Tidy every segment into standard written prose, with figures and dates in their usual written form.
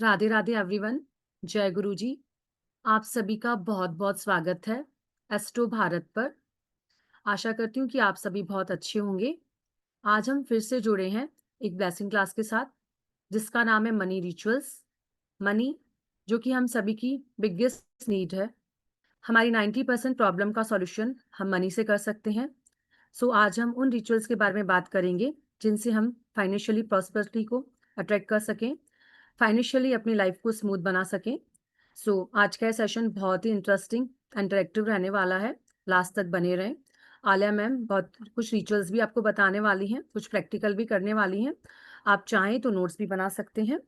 Radhe Radhe everyone. जय गुरु जी। आप सभी का बहुत बहुत स्वागत है एस्ट्रो भारत पर। आशा करती हूँ कि आप सभी बहुत अच्छे होंगे। आज हम फिर से जुड़े हैं एक ब्लेसिंग क्लास के साथ, जिसका नाम है मनी रिचुअल्स। मनी, जो कि हम सभी की बिगेस्ट नीड है। हमारी 90% प्रॉब्लम का सॉल्यूशन हम मनी से कर सकते हैं। सो आज हम उन रिचुअल्स के बारे में बात करेंगे जिनसे हम फाइनेंशियली प्रॉस्पेरिटी को अट्रैक्ट कर सकें, फाइनेंशियली अपनी लाइफ को स्मूथ बना सकें। आज का सेशन बहुत ही इंटरेस्टिंग इंटरेक्टिव रहने वाला है। लास्ट तक बने रहें। आलिया मैम बहुत कुछ रिचुअल्स भी आपको बताने वाली हैं, कुछ प्रैक्टिकल भी करने वाली हैं। आप चाहें तो नोट्स भी बना सकते हैं।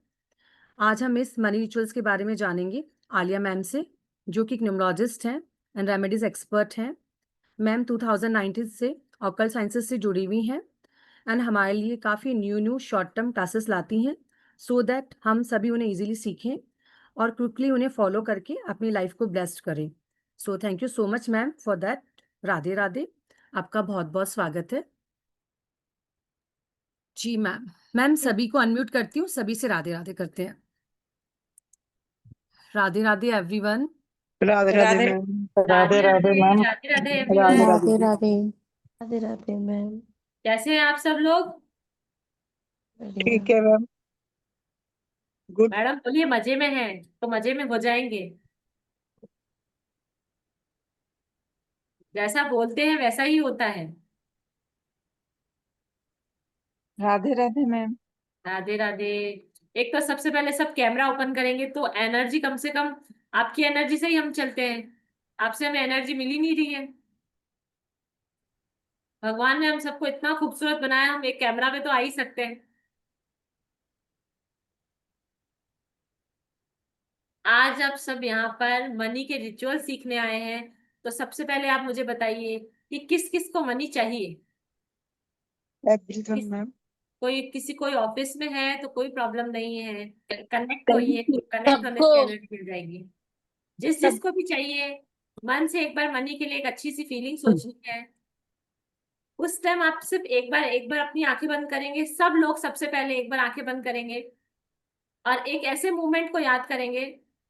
आज हम इस मनी रिचुअल्स के बारे में जानेंगे आलिया मैम से, जो कि एक न्यूमरोलॉजिस्ट हैं एंड रेमेडीज एक्सपर्ट हैं। मैम 2019 से ऑकल्ट साइंसेस से जुड़ी हुई हैं एंड हमारे लिए काफ़ी न्यू शॉर्ट टर्म क्लासेस लाती हैं, सो दैट हम सभी उन्हें इजीली सीखें और क्विकली उन्हें फॉलो करके अपनी लाइफ को ब्लेस्ड करें। So thank you so much ma'am for that. Radhe Radhe. आपका बहुत बहुत स्वागत है। जी मैम। मैम सभी को अनम्यूट करती हूँ, सभी से राधे राधे करते हैं। Radhe Radhe everyone. Radhe Radhe Radhe ma'am. Radhe Radhe ma'am. Radhe Radhe Radhe everyone. Radhe. Radhe Radhe Radhe ma'am. कैसे हैं आप सब लोग? बढ़िया। ठीक है मैम। गुड। मैडम बोलिए मजे में हैं तो मजे में हो जाएंगे। जैसा बोलते हैं वैसा ही होता है। राधे राधे मैम। राधे राधे। एक तो सबसे पहले सब कैमरा ओपन करेंगे तो एनर्जी कम से कम आपकी एनर्जी से ही हम चलते हैं। आपसे हमें एनर्जी मिल ही नहीं रही है। भगवान ने हम सबको इतना खूबसूरत बनाया, हम एक कैमरा में तो आ ही सकते हैं। आज आप सब यहाँ पर मनी के रिचुअल सीखने आए हैं, तो सबसे पहले आप मुझे बताइए कि किस किस को मनी चाहिए। Everyone ma'am. कोई ऑफिस में है तो कोई प्रॉब्लम नहीं है, कनेक्ट होइए, कनेक्ट होने सबको से एनर्जी मिल जाएगी। जिस सब जिसको भी चाहिए, मन से एक बार मनी के लिए एक अच्छी सी फीलिंग सोचनी है। उस टाइम आप सिर्फ एक बार अपनी आंखें बंद करेंगे, सब लोग सबसे पहले एक बार आंखें बंद करेंगे और एक ऐसे मोमेंट को याद करेंगे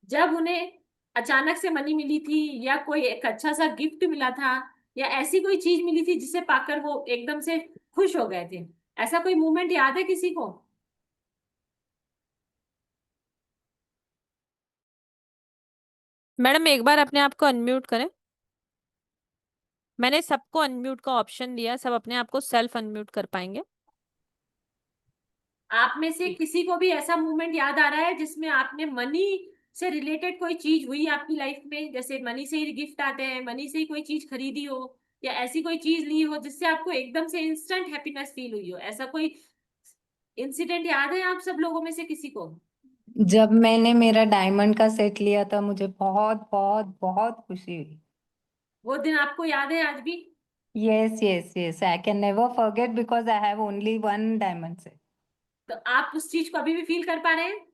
जब उन्हें अचानक से मनी मिली थी, या कोई एक अच्छा सा गिफ्ट मिला था, या ऐसी कोई चीज मिली थी जिसे पाकर वो एकदम से खुश हो गए थे। ऐसा कोई मोमेंट याद है किसी को? मैडम एक बार अपने आप को अनम्यूट करें। मैंने सबको अनम्यूट का ऑप्शन दिया, सब अपने आप को सेल्फ अनम्यूट कर पाएंगे। आप में से किसी को भी ऐसा मोमेंट याद आ रहा है जिसमें आपने मनी से रिलेटेड कोई चीज हुई आपकी लाइफ में, जैसे मनी से ही गिफ्ट आते हैं, मनी से ही कोई चीज खरीदी हो, या ऐसी कोई चीज ली हो जिससे आपको एकदम से इंस्टेंट हैप्पीनेस फील हुई हो? ऐसा कोई इंसिडेंट याद है आप सब लोगों में से किसी को? जब मैंने मेरा डायमंड का सेट लिया था, मुझे बहुत बहुत बहुत खुशी हुई। वो दिन आपको याद है आज भी? Yes yes yes, I can never forget because I have only one diamond set. तो आप उस चीज को अभी भी फील कर पा रहे हैं?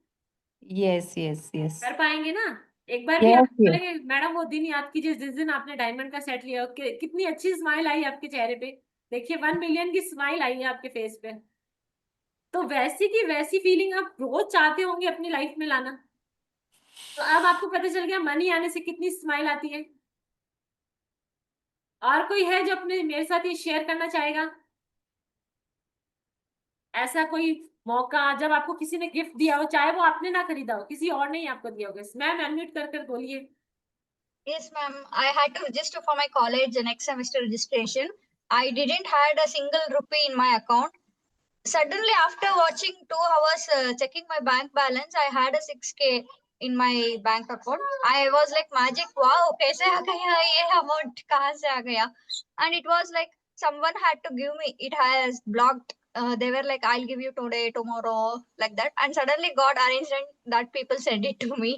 यस यस यस कर पाएंगे ना? एक बार भी आप यस यस। बोलेंगे मैडम वो दिन याद कीजिए जिस दिन आपने डायमंड का सेट लिया, कितनी अच्छी स्माइल आई आपके चेहरे पे। देखिए 1 मिलियन की स्माइल आई है आपके फेस पे। तो वैसी की वैसी फीलिंग आप रोज चाहते होंगे अपनी लाइफ में लाना। तो अब आपको पता चल गया मनी आने से कितनी स्माइल आती है। और कोई है जो अपने मेरे साथ ये शेयर करना चाहेगा? ऐसा कोई मौका जब आपको किसी ने गिफ्ट दिया हो, चाहे वो आपने ना खरीदा हो, किसी और ने ही आपको दिया होगा। मैम अनम्यूट कर कर बोलिए। Yes, ma'am. I had to register for my college the next semester registration. I didn't had a single rupee in my account. Suddenly, after watching 2 hours checking my bank balance, I had a 6K in my bank account. I was like magic. Wow, kaise aa gaya ye amount? Kahan se aa gaya? And it was like someone had to give me. It has blocked. They were like, I'll give you today, tomorrow, like that. And suddenly, God arranged and that people sent it to me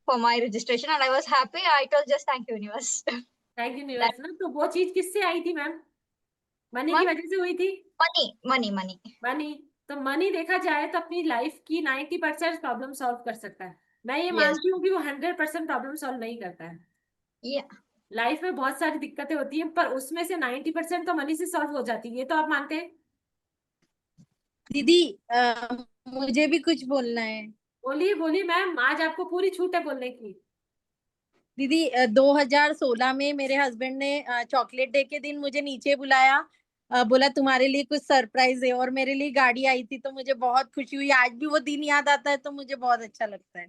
for my registration, and I was happy. I told just thank you, universe. Thank you That न्यूयर्स ना। तो वो चीज किससे आई थी ma'am? Money की one वजह से हुई थी? money. मनी। तो मनी देखा जाए तो अपनी लाइफ की 90% प्रॉब्लम सॉल्व कर सकता है। मैं ये Yes. मानती हूँ कि वो 100% प्रॉब्लम सॉल्व नहीं करता है। Yeah. लाइफ में बहुत सारी दिक्कतें होती हैं, पर उसमें से 90% तो मनी से सॉल्व हो जाती है। ये तो आप मानते हैं? दीदी मुझे भी कुछ बोलना है। बोलिए बोलिए मैम, आज आपको पूरी छूट है बोलने की। दीदी 2016 में मेरे हस्बैंड ने चॉकलेट डे के दिन मुझे नीचे बुलाया, बोला तुम्हारे लिए कुछ सरप्राइज है, और मेरे लिए गाड़ी आई थी, तो मुझे बहुत खुशी हुई। आज भी वो दिन याद आता है तो मुझे बहुत अच्छा लगता है।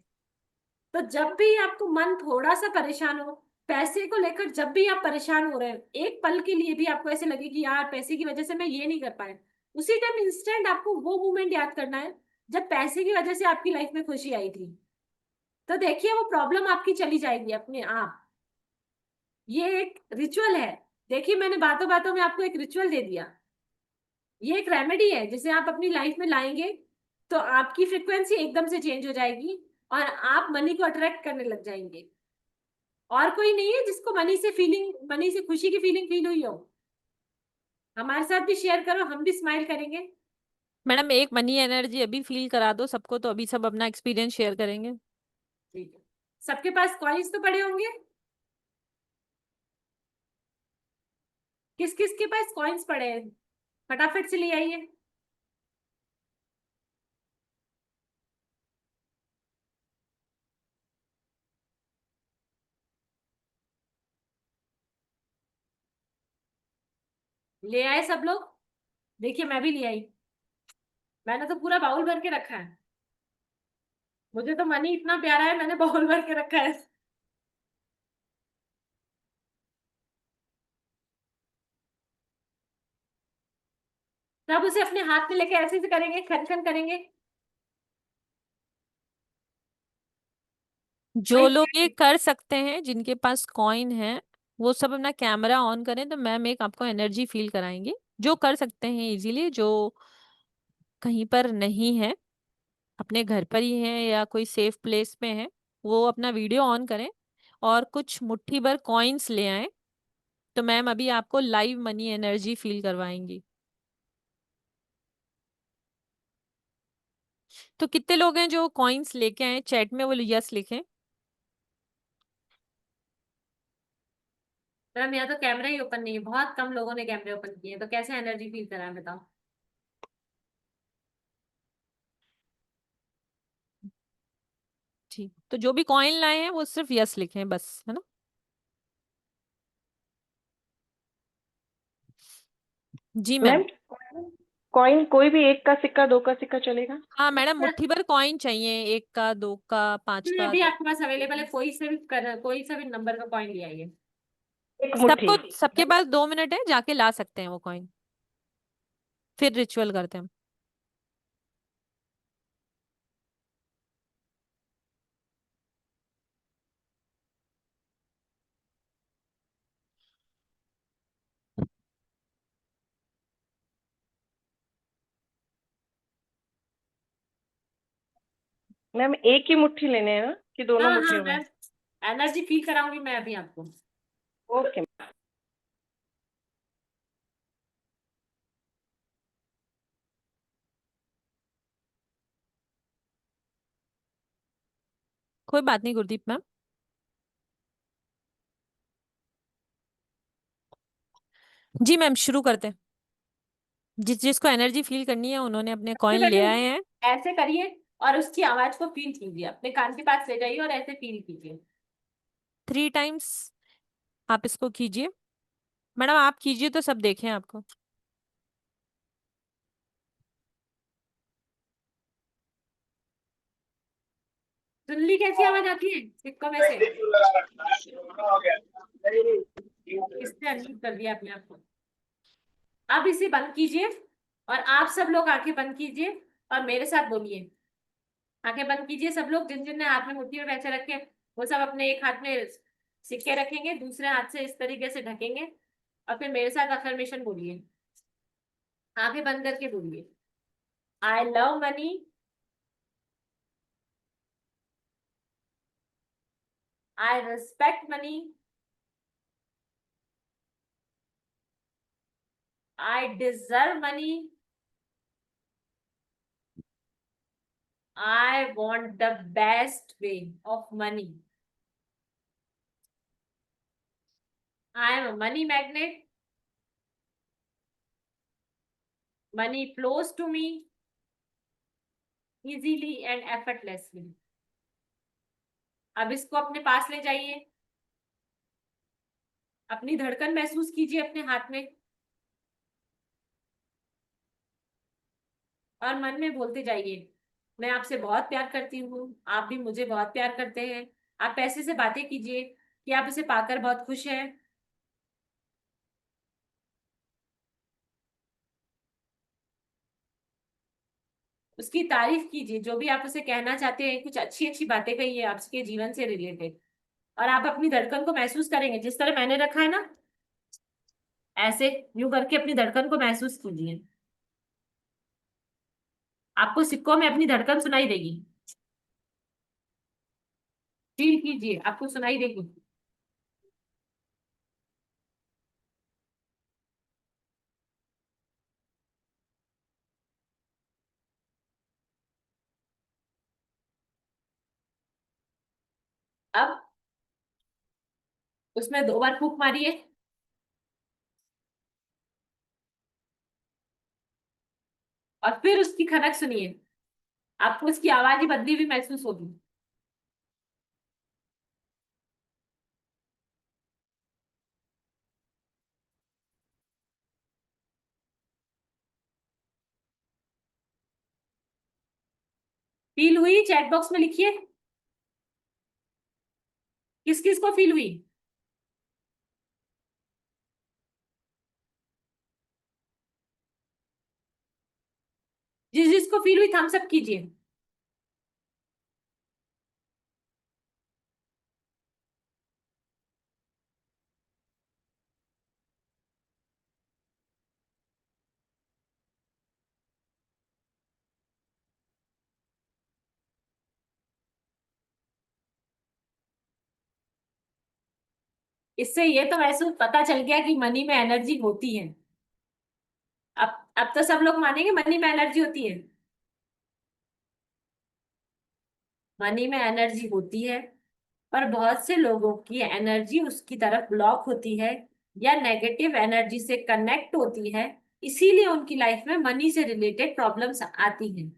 तो जब भी आपको मन थोड़ा सा परेशान हो, पैसे को लेकर जब भी आप परेशान हो रहे हैं, एक पल के लिए भी आपको ऐसे लगे कि यार पैसे की वजह से मैं ये नहीं कर पाया, उसी टाइम इंस्टेंट आपको वो मोमेंट याद करना है जब पैसे की वजह से आपकी लाइफ में खुशी आई थी। तो देखिए वो प्रॉब्लम आपकी चली जाएगी अपने आप। ये एक रिचुअल है। देखिए मैंने बातों बातों में आपको एक रिचुअल दे दिया। ये एक रेमेडी है जिसे आप अपनी लाइफ में लाएंगे तो आपकी फ्रिक्वेंसी एकदम से चेंज हो जाएगी और आप मनी को अट्रैक्ट करने लग जाएंगे। और कोई नहीं है जिसको मनी से खुशी की फीलिंग फील हुई हो, हमारे साथ भी शेयर करो, हम भी स्माइल करेंगे। मैडम एक मनी एनर्जी अभी फील करा दो सबको, तो अभी सब अपना एक्सपीरियंस शेयर करेंगे। ठीक है, सबके पास कॉइन्स तो पड़े होंगे। किस किस के पास कॉइन्स पड़े हैं, फटाफट से ले आइए। ले आए सब लोग? देखिए मैं भी ले आई। मैंने तो पूरा बाउल भर के रखा है। मुझे तो मनी इतना प्यारा है, मैंने बाउल भर के रखा है। तब उसे अपने हाथ में लेके ऐसे ऐसे करेंगे, खन खन करेंगे। जो लोग ये कर सकते हैं, जिनके पास कॉइन है, वो सब अपना कैमरा ऑन करें, तो मैम एक आपको एनर्जी फील कराएंगे। जो कर सकते हैं इजीली, जो कहीं पर नहीं है, अपने घर पर ही है या कोई सेफ प्लेस में है, वो अपना वीडियो ऑन करें और कुछ मुट्ठी भर कॉइन्स ले आए, तो मैम अभी आपको लाइव मनी एनर्जी फील करवाएंगी। तो कितने लोग हैं जो कॉइन्स लेके आए? चैट में वो यस लिखें। मैम यहाँ तो कैमरा ही ओपन नहीं है, बहुत कम लोगों ने कैमरे ओपन किए हैं, तो कैसे एनर्जी फील करा है बताओ। ठीक, तो जो भी कॉइन लाए हैं वो सिर्फ यस लिखें बस, है ना। जी मैम। मैम कॉइन कोई भी, एक का सिक्का, दो का सिक्का चलेगा? हाँ मैडम, मुट्ठी भर कॉइन चाहिए, 1 का, 2 का, 5 का, अभी आपके पास अवेलेबल है, कोई सा भी नंबर का कॉइन ले आइए। एक मुट्ठी। सबको, सबके पास 2 मिनट है, जाके ला सकते हैं वो कॉइन, फिर रिचुअल करते हैं। मैम एक ही मुट्ठी लेने हैं ना, कि दोनों हाँ हाँ मुट्ठियों में? मैम, एनर्जी फील कराऊंगी मैं अभी आपको। ओके। कोई बात नहीं गुरदीप मैम। जी मैम, शुरू करते हैं। जिस जिसको एनर्जी फील करनी है उन्होंने अपने कॉइन ले आए हैं। ऐसे करिए और उसकी आवाज को फील कीजिए, अपने कान के पास ले जाइए और ऐसे फील कीजिए। 3 टाइम्स आप इसको कीजिए। मैडम आप कीजिए तो सब देखें आपको। सुनली कैसी आवाज आती है सिक्कों में से? किसने अनम्यूट कर दिया अपने आप को? अब इसे बंद कीजिए और आप सब लोग आंखें बंद कीजिए और मेरे साथ बोलिए। आंखें बंद कीजिए सब लोग, जिन जिन ने हाथ में मुट्ठी में पैसे रखे हैं, वो सब अपने एक हाथ में सिक्के रखेंगे, दूसरे हाथ से इस तरीके से ढकेंगे और फिर मेरे साथ अफर्मेशन बोलिए। आंखें बंद करके बोलिए, I love money, I respect money, I deserve money, I want the best way of money, I am a money magnet, money flows to me, easily and effortlessly. अब इसको अपने पास ले जाइए, अपनी धड़कन महसूस कीजिए अपने हाथ में, और मन में बोलते जाइए, मैं आपसे बहुत प्यार करती हूँ, आप भी मुझे बहुत प्यार करते हैं। आप ऐसे से बातें कीजिए कि आप इसे पाकर बहुत खुश हैं। उसकी तारीफ कीजिए, जो भी आप उसे कहना चाहते हैं, कुछ अच्छी अच्छी बातें कहिए आपके जीवन से रिलेटेड। और आप अपनी धड़कन को महसूस करेंगे, जिस तरह मैंने रखा है ना, ऐसे यूं करके अपनी धड़कन को महसूस कीजिए। आपको सिक्कों में अपनी धड़कन सुनाई देगी। फील कीजिए, आपको सुनाई देगी। अब उसमें 2 बार फूंक मारिए, और फिर उसकी खनक सुनिए। आपको उसकी आवाज ही बदली हुई महसूस होगी। फील हुई? चैट बॉक्स में लिखिए, किस किस को फील हुई। जिस जिसको फील हुई थम्स अप कीजिए। इससे ये तो महसूस पता चल गया कि मनी में एनर्जी होती है। अब तो सब लोग मानेंगे मनी में एनर्जी होती है। मनी में एनर्जी होती है, पर बहुत से लोगों की एनर्जी उसकी तरफ ब्लॉक होती है, या नेगेटिव एनर्जी से कनेक्ट होती है। इसीलिए उनकी लाइफ में मनी से रिलेटेड प्रॉब्लम्स आती हैं।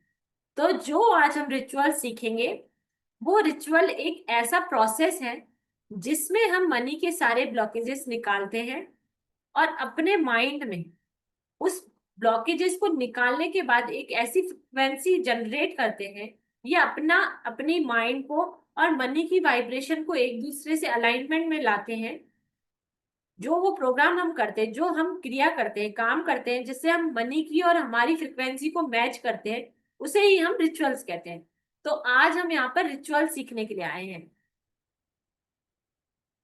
तो जो आज हम रिचुअल सीखेंगे, वो रिचुअल एक ऐसा प्रोसेस है जिसमें हम मनी के सारे ब्लॉकेजेस निकालते हैं, और अपने माइंड में उस ब्लॉकेजेस को निकालने के बाद एक ऐसी फ्रिक्वेंसी जनरेट करते हैं, ये अपनी माइंड को और मनी की वाइब्रेशन को एक दूसरे से अलाइनमेंट में लाते हैं। जो वो प्रोग्राम हम करते हैं, जो हम क्रिया करते हैं, काम करते हैं, जिससे हम मनी की और हमारी फ्रिक्वेंसी को मैच करते हैं, उसे ही हम रिचुअल्स कहते हैं। तो आज हम यहाँ पर रिचुअल सीखने के लिए आए हैं।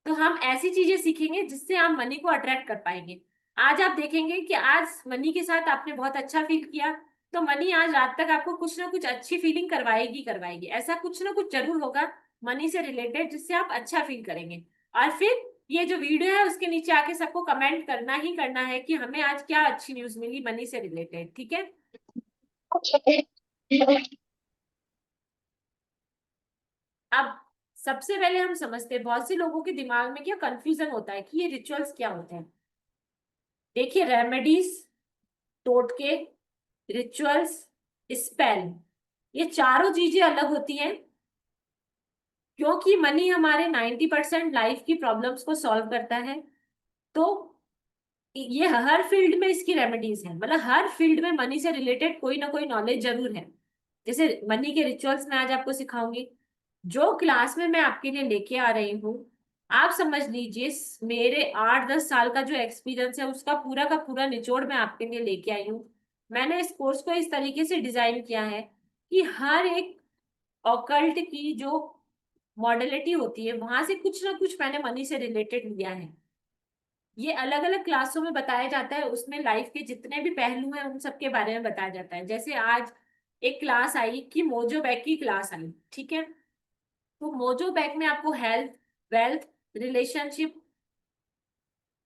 तो हम ऐसी चीजें सीखेंगे जिससे आप मनी को अट्रैक्ट कर पाएंगे। आज आप देखेंगे कि आज मनी के साथ आपने बहुत अच्छा फील किया, तो मनी आज रात तक आपको कुछ ना कुछ अच्छी फीलिंग करवाएगी करवाएगी। ऐसा कुछ ना कुछ जरूर होगा मनी से रिलेटेड, जिससे आप अच्छा फील करेंगे। और फिर ये जो वीडियो है उसके नीचे आके सबको कमेंट करना ही करना है कि हमें आज क्या अच्छी न्यूज मिली मनी से रिलेटेड, ठीक है। अब सबसे पहले हम समझते हैं, बहुत से लोगों के दिमाग में क्या कंफ्यूजन होता है कि ये रिचुअल्स क्या होते हैं। देखिए, रेमेडीज, टोटके, रिचुअल्स, स्पेल, ये चारों चीजें अलग होती हैं, क्योंकि मनी हमारे 90% लाइफ की प्रॉब्लम्स को सॉल्व करता है। तो ये हर फील्ड में इसकी रेमेडीज है, मतलब हर फील्ड में मनी से रिलेटेड कोई ना कोई नॉलेज जरूर है। जैसे मनी के रिचुअल्स मैं आज आपको सिखाऊंगी, जो क्लास में मैं आपके लिए लेके आ रही हूँ। आप समझ लीजिए, मेरे 8-10 साल का जो एक्सपीरियंस है उसका पूरा का पूरा निचोड़ मैं आपके लिए लेके आई हूँ। मैंने इस कोर्स को इस तरीके से डिजाइन किया है कि हर एक ऑकल्ट की जो मॉडलिटी होती है, वहां से कुछ ना कुछ मैंने मनी से रिलेटेड लिया है। ये अलग अलग क्लासों में बताया जाता है, उसमें लाइफ के जितने भी पहलू हैं उन सब के बारे में बताया जाता है। जैसे आज एक क्लास आई कि मोजो बैग की क्लास आई, ठीक है। तो मोजो बैग में आपको हेल्थ, वेल्थ, रिलेशनशिप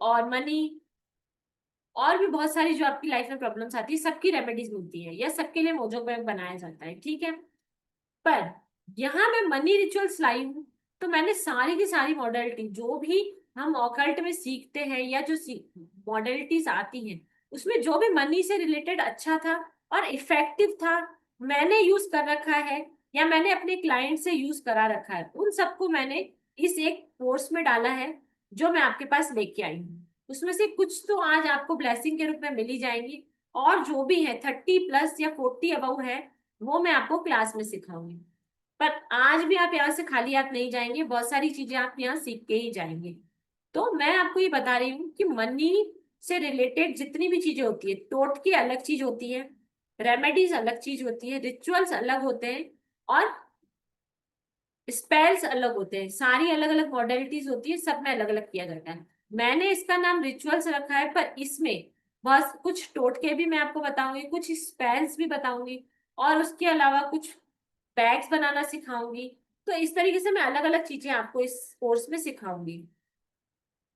और मनी, और भी बहुत सारी जो आपकी लाइफ में प्रॉब्लम्स आती है, सबकी रेमेडीज मिलती है, या सबके लिए मोजो बैग बनाया जाता है, ठीक है। पर यहाँ मैं मनी रिचुअल्स लाई हूँ, तो मैंने सारी की सारी मॉडलिटी जो भी हम ऑकल्ट में सीखते हैं, या जो मॉडलिटीज आती हैं, उसमें जो भी मनी से रिलेटेड अच्छा था और इफेक्टिव था, मैंने यूज कर रखा है या मैंने अपने क्लाइंट से यूज करा रखा है, उन सबको मैंने इस एक कोर्स में डाला है जो मैं आपके पास लेके आई हूँ। उसमें से कुछ तो आज आपको ब्लेसिंग के रूप में मिल ही जाएंगी, और जो भी है 30+ या 40 अबव है वो मैं आपको क्लास में सिखाऊंगी। पर आज भी आप यहाँ से खाली हाथ नहीं जाएंगे, बहुत सारी चीजें आप यहाँ सीख के ही जाएंगे। तो मैं आपको ये बता रही हूँ कि मनी से रिलेटेड जितनी भी चीजें होती है, टोटके अलग चीज होती है, रेमेडीज अलग चीज होती है, रिचुअल्स अलग होते हैं, और स्पेल्स अलग होते हैं। सारी अलग अलग मॉडलिटीज होती है, सब में अलग अलग किया जाता है। मैंने इसका नाम रिचुअल्स रखा है, पर इसमें बस कुछ टोटके भी मैं आपको बताऊंगी, कुछ स्पेल्स भी बताऊंगी, और उसके अलावा कुछ बैग्स बनाना सिखाऊंगी। तो इस तरीके से मैं अलग अलग चीजें आपको इस कोर्स में सिखाऊंगी।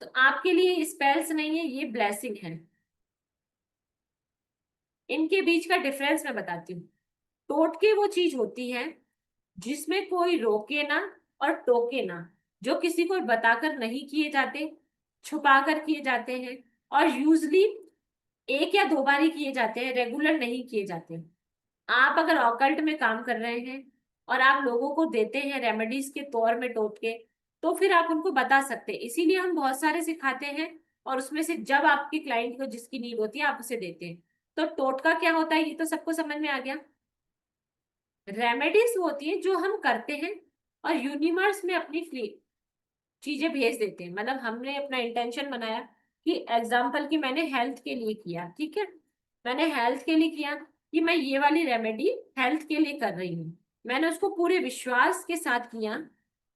तो आपके लिए स्पेल्स नहीं है, ये ब्लेसिंग है। इनके बीच का डिफरेंस मैं बताती हूँ। टोटके वो चीज होती है जिसमें कोई रोके ना और टोके ना, जो किसी को बताकर नहीं किए जाते, छुपा कर किए जाते हैं, और यूजली 1 या 2 बार ही किए जाते हैं, रेगुलर नहीं किए जाते। आप अगर ऑकल्ट में काम कर रहे हैं और आप लोगों को देते हैं रेमेडीज के तौर में टोटके, तो फिर आप उनको बता सकते हैं। इसीलिए हम बहुत सारे सिखाते हैं, और उसमें से जब आपके क्लाइंट को जिसकी नीड होती है आप उसे देते हैं। तो टोटका क्या होता है ये तो सबको समझ में आ गया। रेमेडीज होती है जो हम करते हैं और यूनिवर्स में अपनी चीजें भेज देते हैं। मतलब हमने अपना इंटेंशन बनाया कि एग्जाम्पल की मैंने हेल्थ के लिए किया, ठीक है, मैंने हेल्थ के लिए किया कि मैं ये वाली रेमेडी हेल्थ के लिए कर रही हूँ। मैंने उसको पूरे विश्वास के साथ किया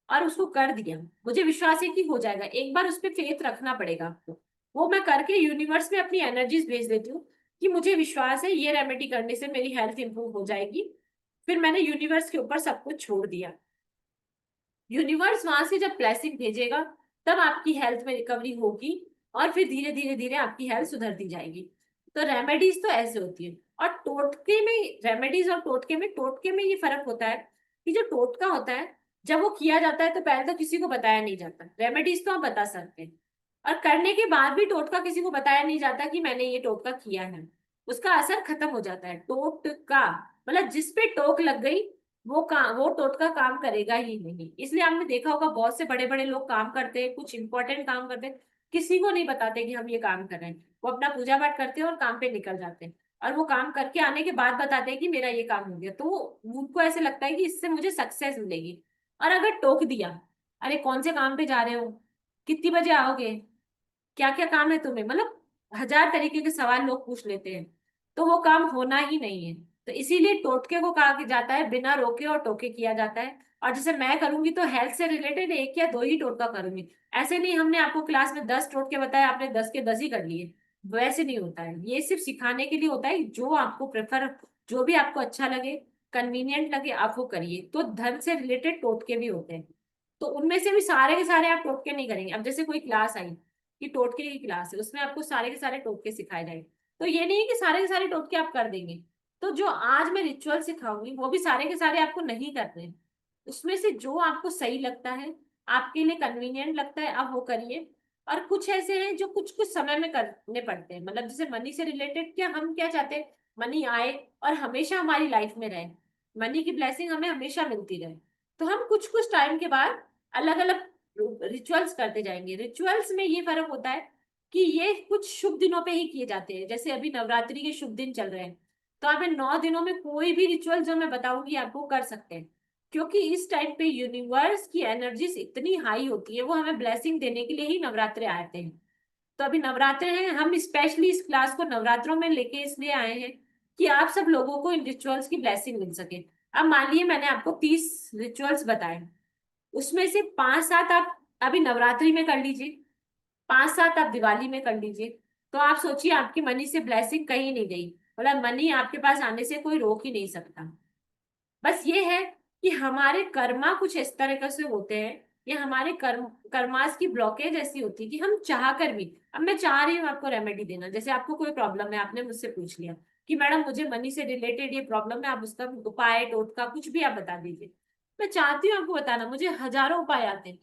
और उसको कर दिया। मुझे विश्वास है कि हो जाएगा, एक बार उस पर फेथ रखना पड़ेगा आपको। वो मैं करके यूनिवर्स में अपनी एनर्जीज भेज देती हूँ कि मुझे विश्वास है ये रेमेडी करने से मेरी हेल्थ इंप्रूव हो जाएगी। फिर मैंने यूनिवर्स के ऊपर सब कुछ छोड़ दिया। यूनिवर्स वहां से जब ब्लेसिंग भेजेगा तब आपकी हेल्थ में रिकवरी होगी, और फिर धीरे धीरे धीरे आपकी हेल्थ सुधरती जाएगी। तो रेमेडीज तो ऐसे होती है। और टोटके में, रेमेडीज और टोटके में ये फर्क होता है कि जो टोटका होता है जब वो किया जाता है तो पहले तो किसी को बताया नहीं जाता। रेमेडीज तो आप बता सकते हैं, और करने के बाद भी टोटका किसी को बताया नहीं जाता कि मैंने ये टोटका किया है। उसका असर खत्म हो जाता है। टोटका मतलब जिस पे टोक लग गई वो टोटका काम करेगा ही नहीं। इसलिए आपने देखा होगा बहुत से बड़े बड़े लोग काम करते हैं, कुछ इंपॉर्टेंट काम करते हैं, किसी को नहीं बताते कि हम ये काम कर रहे हैं। वो अपना पूजा पाठ करते हैं और काम पे निकल जाते हैं, और वो काम करके आने के बाद बताते हैं कि मेरा ये काम हो गया। तो उनको ऐसे लगता है कि इससे मुझे सक्सेस मिलेगी। और अगर टोक दिया, अरे कौन से काम पे जा रहे हो, कितनी बजे आओगे, क्या क्या काम है तुम्हें, मतलब 1000 तरीके के सवाल लोग पूछ लेते हैं, तो वो काम होना ही नहीं है। तो इसीलिए टोटके को कहा जाता है, बिना रोके और टोके किया जाता है। और जैसे मैं करूंगी तो हेल्थ से रिलेटेड 1 या 2 ही टोटका करूंगी। ऐसे नहीं हमने आपको क्लास में 10 टोटके बताए, आपने 10 के 10 ही कर लिए, वैसे नहीं होता है। ये सिर्फ सिखाने के लिए होता है, जो आपको प्रेफर, जो भी आपको अच्छा लगे, कन्वीनियंट लगे, आप वो करिए। तो धर्म से रिलेटेड टोटके भी होते हैं, तो उनमें से भी सारे के सारे आप टोटके नहीं करेंगे। अब जैसे कोई क्लास आई कि टोटके की क्लास है, उसमें आपको सारे के सारे टोटके सिखाए जाएंगे, तो ये नहीं है कि सारे के सारे टोटके आप कर देंगे। तो जो आज मैं रिचुअल सिखाऊंगी वो भी सारे के सारे आपको नहीं करने हैं। उसमें से जो आपको सही लगता है, आपके लिए कन्वीनियंट लगता है, आप वो करिए। और कुछ ऐसे हैं जो कुछ कुछ समय में करने पड़ते हैं। मतलब जैसे मनी से रिलेटेड, क्या हम क्या चाहते हैं, मनी आए और हमेशा हमारी लाइफ में रहे, मनी की ब्लेसिंग हमें हमेशा मिलती रहे। तो हम कुछ कुछ टाइम के बाद अलग अलग रिचुअल्स करते जाएंगे। रिचुअल्स में ये फर्क होता है कि ये कुछ शुभ दिनों पे ही किए जाते हैं। जैसे अभी नवरात्रि के शुभ दिन चल रहे हैं, तो आप इन 9 दिनों में कोई भी रिचुअल जो मैं बताऊंगी आपको कर सकते हैं, क्योंकि इस टाइम पे यूनिवर्स की एनर्जीज इतनी हाई होती है, वो हमें ब्लेसिंग देने के लिए ही नवरात्रे आते हैं। तो अभी नवरात्रे हैं, हम स्पेशली इस क्लास को नवरात्रों में लेके इसलिए आए हैं कि आप सब लोगों को इन रिचुअल्स की ब्लेसिंग मिल सके। अब मान लीजिए मैंने आपको 30 रिचुअल्स बताए, उसमें से 5-7 आप अभी नवरात्रि में कर लीजिए, 5-7 आप दिवाली में कर लीजिए। तो आप सोचिए आपकी मनी से ब्लेसिंग कहीं नहीं गई, मतलब मनी आपके पास आने से कोई रोक ही नहीं सकता। बस ये है कि हमारे कर्मा कुछ इस तरह से होते हैं, या हमारे कर्मास की ब्लॉकेज ऐसी होती है कि हम चाह कर भी, अब मैं चाह रही हूँ आपको रेमेडी देना, जैसे आपको कोई प्रॉब्लम है, आपने मुझसे पूछ लिया कि मैडम मुझे मनी से रिलेटेड ये प्रॉब्लम है, आप उसका उपाय टोटका कुछ भी आप बता दीजिए। मैं चाहती हूँ आपको बताना, मुझे हजारों उपाय आते हैं,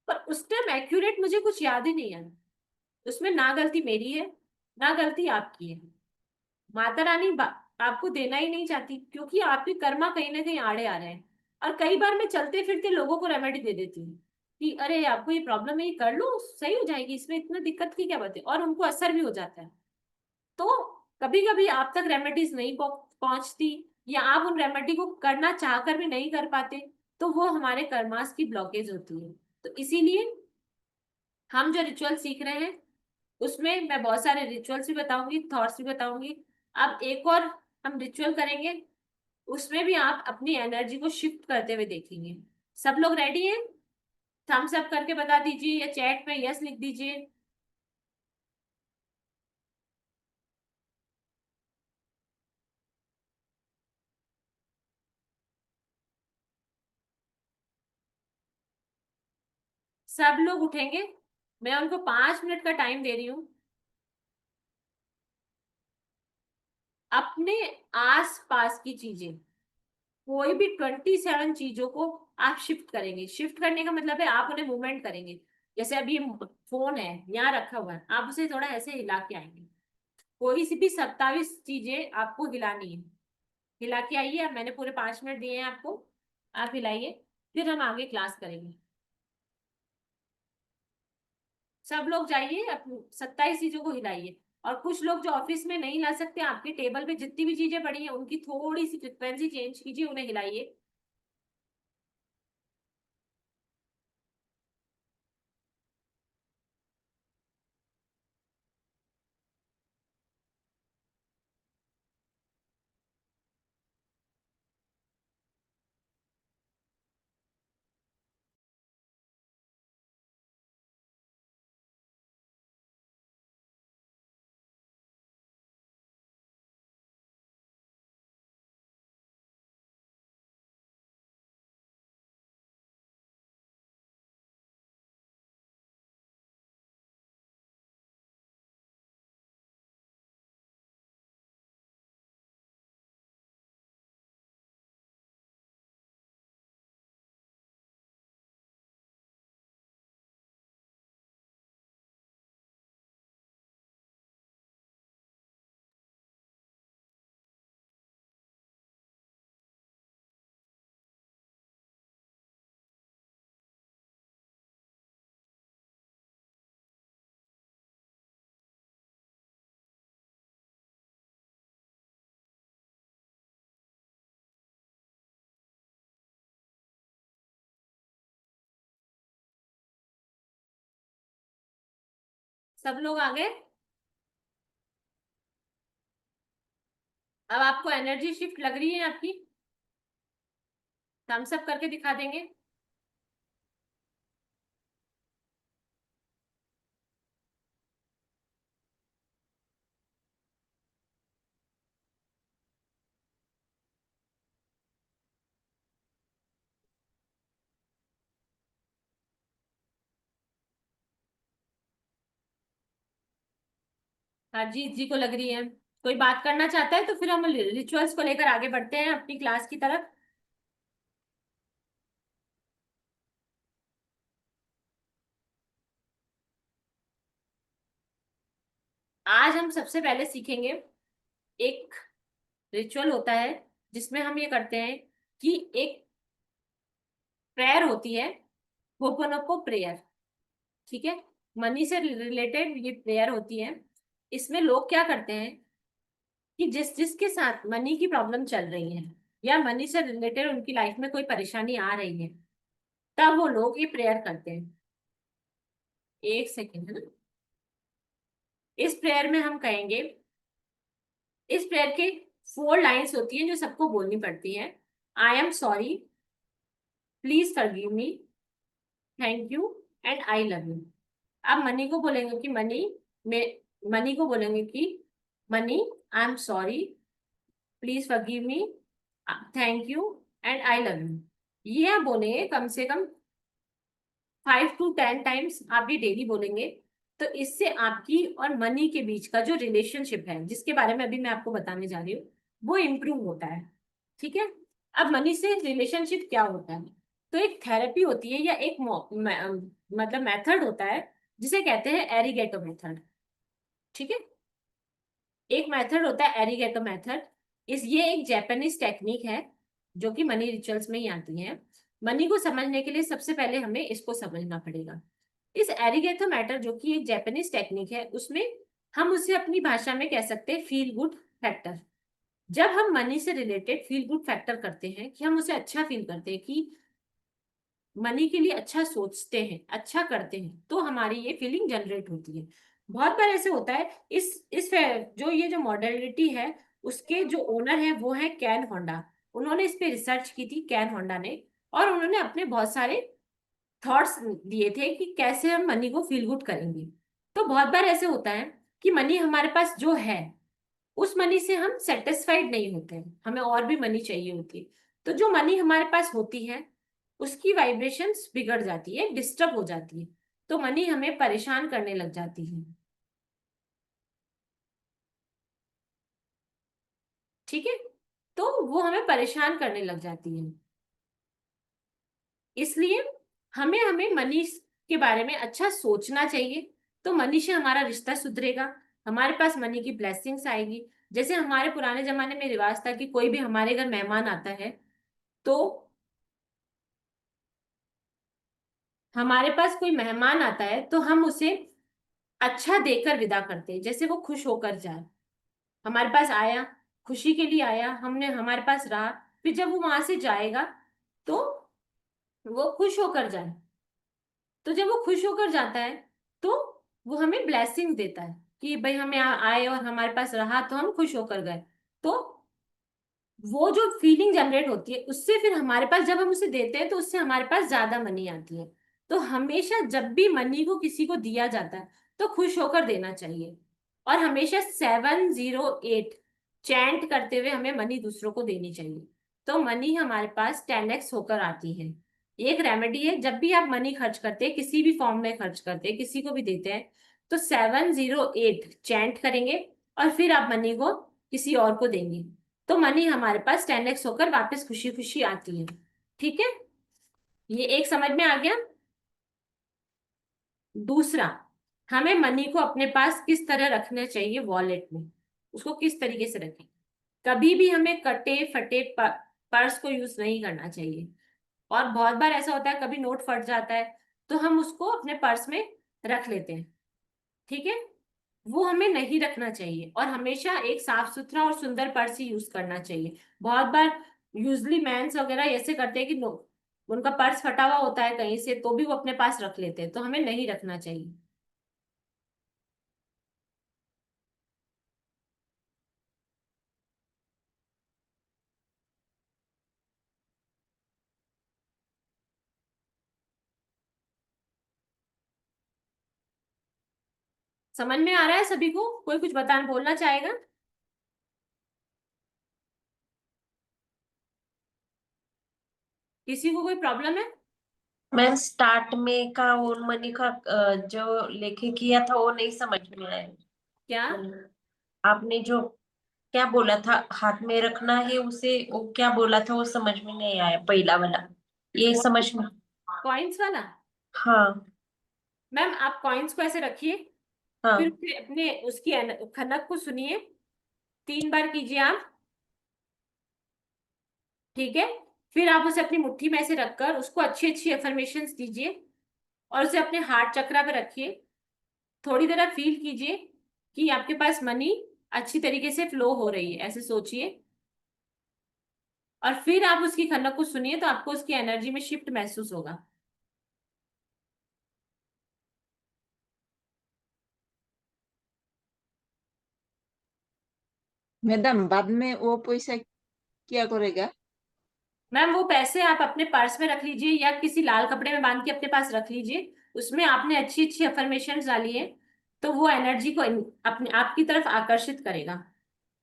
पर उस टाइम एक्यूरेट मुझे कुछ याद ही नहीं आया। उसमें ना गलती मेरी है, ना गलती आपकी है। माता रानी आपको देना ही नहीं चाहती, क्योंकि आपके कर्मा कहीं ना कहीं आड़े आ रहे हैं। और कई बार मैं चलते फिरते लोगों को रेमेडी दे देती हूँ कि अरे आपको ये प्रॉब्लम है, ये कर लो, सही हो जाएगी, इसमें इतना दिक्कत की क्या बात है, और उनको असर भी हो जाता है। तो कभी कभी आप तक रेमेडीज नहीं पहुंचती, या आप उन रेमेडी को करना चाहकर भी नहीं कर पाते, तो वो हमारे कर्मास की ब्लॉकेज होती है। तो इसीलिए हम जो रिचुअल सीख रहे हैं उसमें मैं बहुत सारे रिचुअल्स भी बताऊंगी, थॉट्स भी बताऊंगी। अब एक और हम रिचुअल करेंगे, उसमें भी आप अपनी एनर्जी को शिफ्ट करते हुए देखेंगे। सब लोग रेडी हैं? थम्स अप करके बता दीजिए या चैट में यस लिख दीजिए। सब लोग उठेंगे, मैं उनको 5 मिनट का टाइम दे रही हूँ। अपने आस पास की चीजें, कोई भी 27 चीजों को आप शिफ्ट करेंगे। शिफ्ट करने का मतलब है आप उन्हें मूवमेंट करेंगे। जैसे अभी फोन है यहाँ रखा हुआ है, आप उसे थोड़ा ऐसे हिला के आएंगे। कोई सी भी 27 चीजें आपको हिलानी है, हिला के आइए। अब मैंने पूरे 5 मिनट दिए हैं आपको, आप हिलाइए, फिर हम आगे क्लास करेंगे। सब लोग जाइए, अपनी 27 चीजों को हिलाइए। और कुछ लोग जो ऑफिस में नहीं ला सकते, आपके टेबल पे जितनी भी चीजें पड़ी हैं उनकी थोड़ी सी फ्रिक्वेंसी चेंज कीजिए, उन्हें हिलाइए। सब लोग आ गए? अब आपको एनर्जी शिफ्ट लग रही है आपकी? थम्स अप करके दिखा देंगे। हरजीत जी को लग रही है। कोई बात करना चाहता है तो फिर हम रिचुअल्स को लेकर आगे बढ़ते हैं अपनी क्लास की तरफ। आज हम सबसे पहले सीखेंगे, एक रिचुअल होता है जिसमें हम ये करते हैं कि एक प्रेयर होती है, होपोनोपो प्रेयर। ठीक है, मनी से रिलेटेड ये प्रेयर होती है। इसमें लोग क्या करते हैं कि जिसके साथ मनी की प्रॉब्लम चल रही है या मनी से रिलेटेड उनकी लाइफ में कोई परेशानी आ रही है, तब वो लोग ये प्रेयर करते हैं। एक सेकेंड है ना। इस प्रेयर में हम कहेंगे, इस प्रेयर के 4 लाइन्स होती हैं जो सबको बोलनी पड़ती है। I am sorry, please forgive me, thank you and I love you. आप मनी को बोलेंगे कि मनी को बोलेंगे कि money, I am sorry, please forgive me, thank you and I love you. ये आप बोलेंगे कम से कम 5 to 10 टाइम्स, आप ये डेली बोलेंगे। तो इससे आपकी और मनी के बीच का जो रिलेशनशिप है, जिसके बारे में अभी मैं आपको बताने जा रही हूँ, वो इम्प्रूव होता है। ठीक है, अब मनी से रिलेशनशिप क्या होता है, तो एक थेरेपी होती है या एक मतलब मेथड होता है जिसे कहते हैं एरिगेटो मेथड। ठीक है, एक मेथड होता है एरिगेटो मेथड। ये एक जापानीज टेक्निक है जो कि मनी रिचुअल्स में ही आती है। मनी को समझने के लिए सबसे पहले हमें इसको समझना पड़ेगा। इस एरिगेथो मैटर जो कि एक जापानीज टेक्निक है, उसमें हम उसे अपनी भाषा में कह सकते हैं फील गुड फैक्टर। जब हम मनी से रिलेटेड फील गुड फैक्टर करते हैं कि हम उसे अच्छा फील करते हैं, कि मनी के लिए अच्छा सोचते हैं, अच्छा करते हैं, तो हमारी ये फीलिंग जनरेट होती है। बहुत बार ऐसे होता है, जो ये जो मॉडर्निटी है, उसके जो ओनर है वो है कैन होंडा। उन्होंने इस पे रिसर्च की थी, कैन होंडा ने, और उन्होंने अपने बहुत सारे थॉट्स दिए थे कि कैसे हम मनी को फील गुड करेंगे। तो बहुत बार ऐसे होता है कि मनी हमारे पास जो है, उस मनी से हम सेटिस्फाइड नहीं होते हैं, हमें और भी मनी चाहिए होती है। तो जो मनी हमारे पास होती है, उसकी वाइब्रेशंस बिगड़ जाती है, डिस्टर्ब हो जाती है, तो मनी हमें परेशान करने लग जाती है। ठीक है, तो वो हमें परेशान करने लग जाती है। इसलिए हमें हमें मनी के बारे में अच्छा सोचना चाहिए, तो मनी से हमारा रिश्ता सुधरेगा, हमारे पास मनी की ब्लेसिंग्स आएगी। जैसे हमारे पुराने जमाने में रिवाज था कि कोई भी हमारे घर मेहमान आता है, तो हमारे पास कोई मेहमान आता है तो हम उसे अच्छा देकर विदा करते हैं, जैसे वो खुश होकर जाए। हमारे पास आया, खुशी के लिए आया, हमने हमारे पास रहा, फिर जब वो वहां से जाएगा तो वो खुश होकर जाए। तो जब वो खुश होकर जाता है तो वो हमें ब्लेसिंग देता है कि भाई हमें आए और हमारे पास रहा तो हम खुश होकर गए। तो वो जो फीलिंग जनरेट होती है, उससे फिर हमारे पास जब हम उसे देते हैं तो उससे हमारे पास ज्यादा मनी आती है। तो हमेशा जब भी मनी को किसी को दिया जाता है तो खुश होकर देना चाहिए, और हमेशा 708 चैंट करते हुए हमें मनी दूसरों को देनी चाहिए, तो मनी हमारे पास 10x होकर आती है। ये एक रेमेडी है, जब भी आप मनी खर्च करते हैं, किसी भी फॉर्म में खर्च करते हैं, किसी को भी देते हैं, तो 708 चैंट करेंगे और फिर आप मनी को किसी और को देंगे, तो मनी हमारे पास 10x होकर वापस खुशी खुशी आती है। ठीक है, ये एक समझ में आ गया। दूसरा, हमें मनी को अपने पास किस तरह रखना चाहिए, वॉलेट में उसको किस तरीके से रखें। कभी भी हमें कटे फटे पर्स को यूज नहीं करना चाहिए। और बहुत बार ऐसा होता है, कभी नोट फट जाता है तो हम उसको अपने पर्स में रख लेते हैं। ठीक है, वो हमें नहीं रखना चाहिए, और हमेशा एक साफ सुथरा और सुंदर पर्स ही यूज करना चाहिए। बहुत बार यूजली मैंस वगैरह ऐसे करते हैं कि उनका पर्स फटा हुआ होता है कहीं से, तो भी वो अपने पास रख लेते हैं, तो हमें नहीं रखना चाहिए। समझ में आ रहा है सभी को? कोई कुछ बोलना चाहेगा? किसी को कोई प्रॉब्लम है? मैम स्टार्ट में का ओन मनी का जो लेके किया था वो नहीं समझ में आया। क्या? आपने जो क्या बोला था हाथ में रखना है उसे, वो क्या बोला था वो समझ में नहीं आया, पहला वाला ये समझ में। कॉइन्स वाला? हाँ मैम आप कॉइन्स को ऐसे रखिए, फिर हाँ। अपने उसकी खनक को सुनिए, 3 बार कीजिए आप। ठीक है, फिर आप उसे अपनी मुट्ठी में ऐसे रखकर उसको अच्छी अच्छी अफर्मेशंस दीजिए, और उसे अपने हार्ट चक्रा पे रखिए। थोड़ी देर आप फील कीजिए कि आपके पास मनी अच्छी तरीके से फ्लो हो रही है, ऐसे सोचिए। और फिर आप उसकी खनक को सुनिए, तो आपको उसकी एनर्जी में शिफ्ट महसूस होगा। मैडम बाद में वो पैसा क्या करेगा? मैम वो पैसे आप अपने पर्स में रख लीजिए, या किसी लाल कपड़े में बांध के अपने पास रख लीजिए। उसमें आपने अच्छी अच्छी अफर्मेशंस डाली है, तो वो एनर्जी को अपने आपकी तरफ आकर्षित करेगा।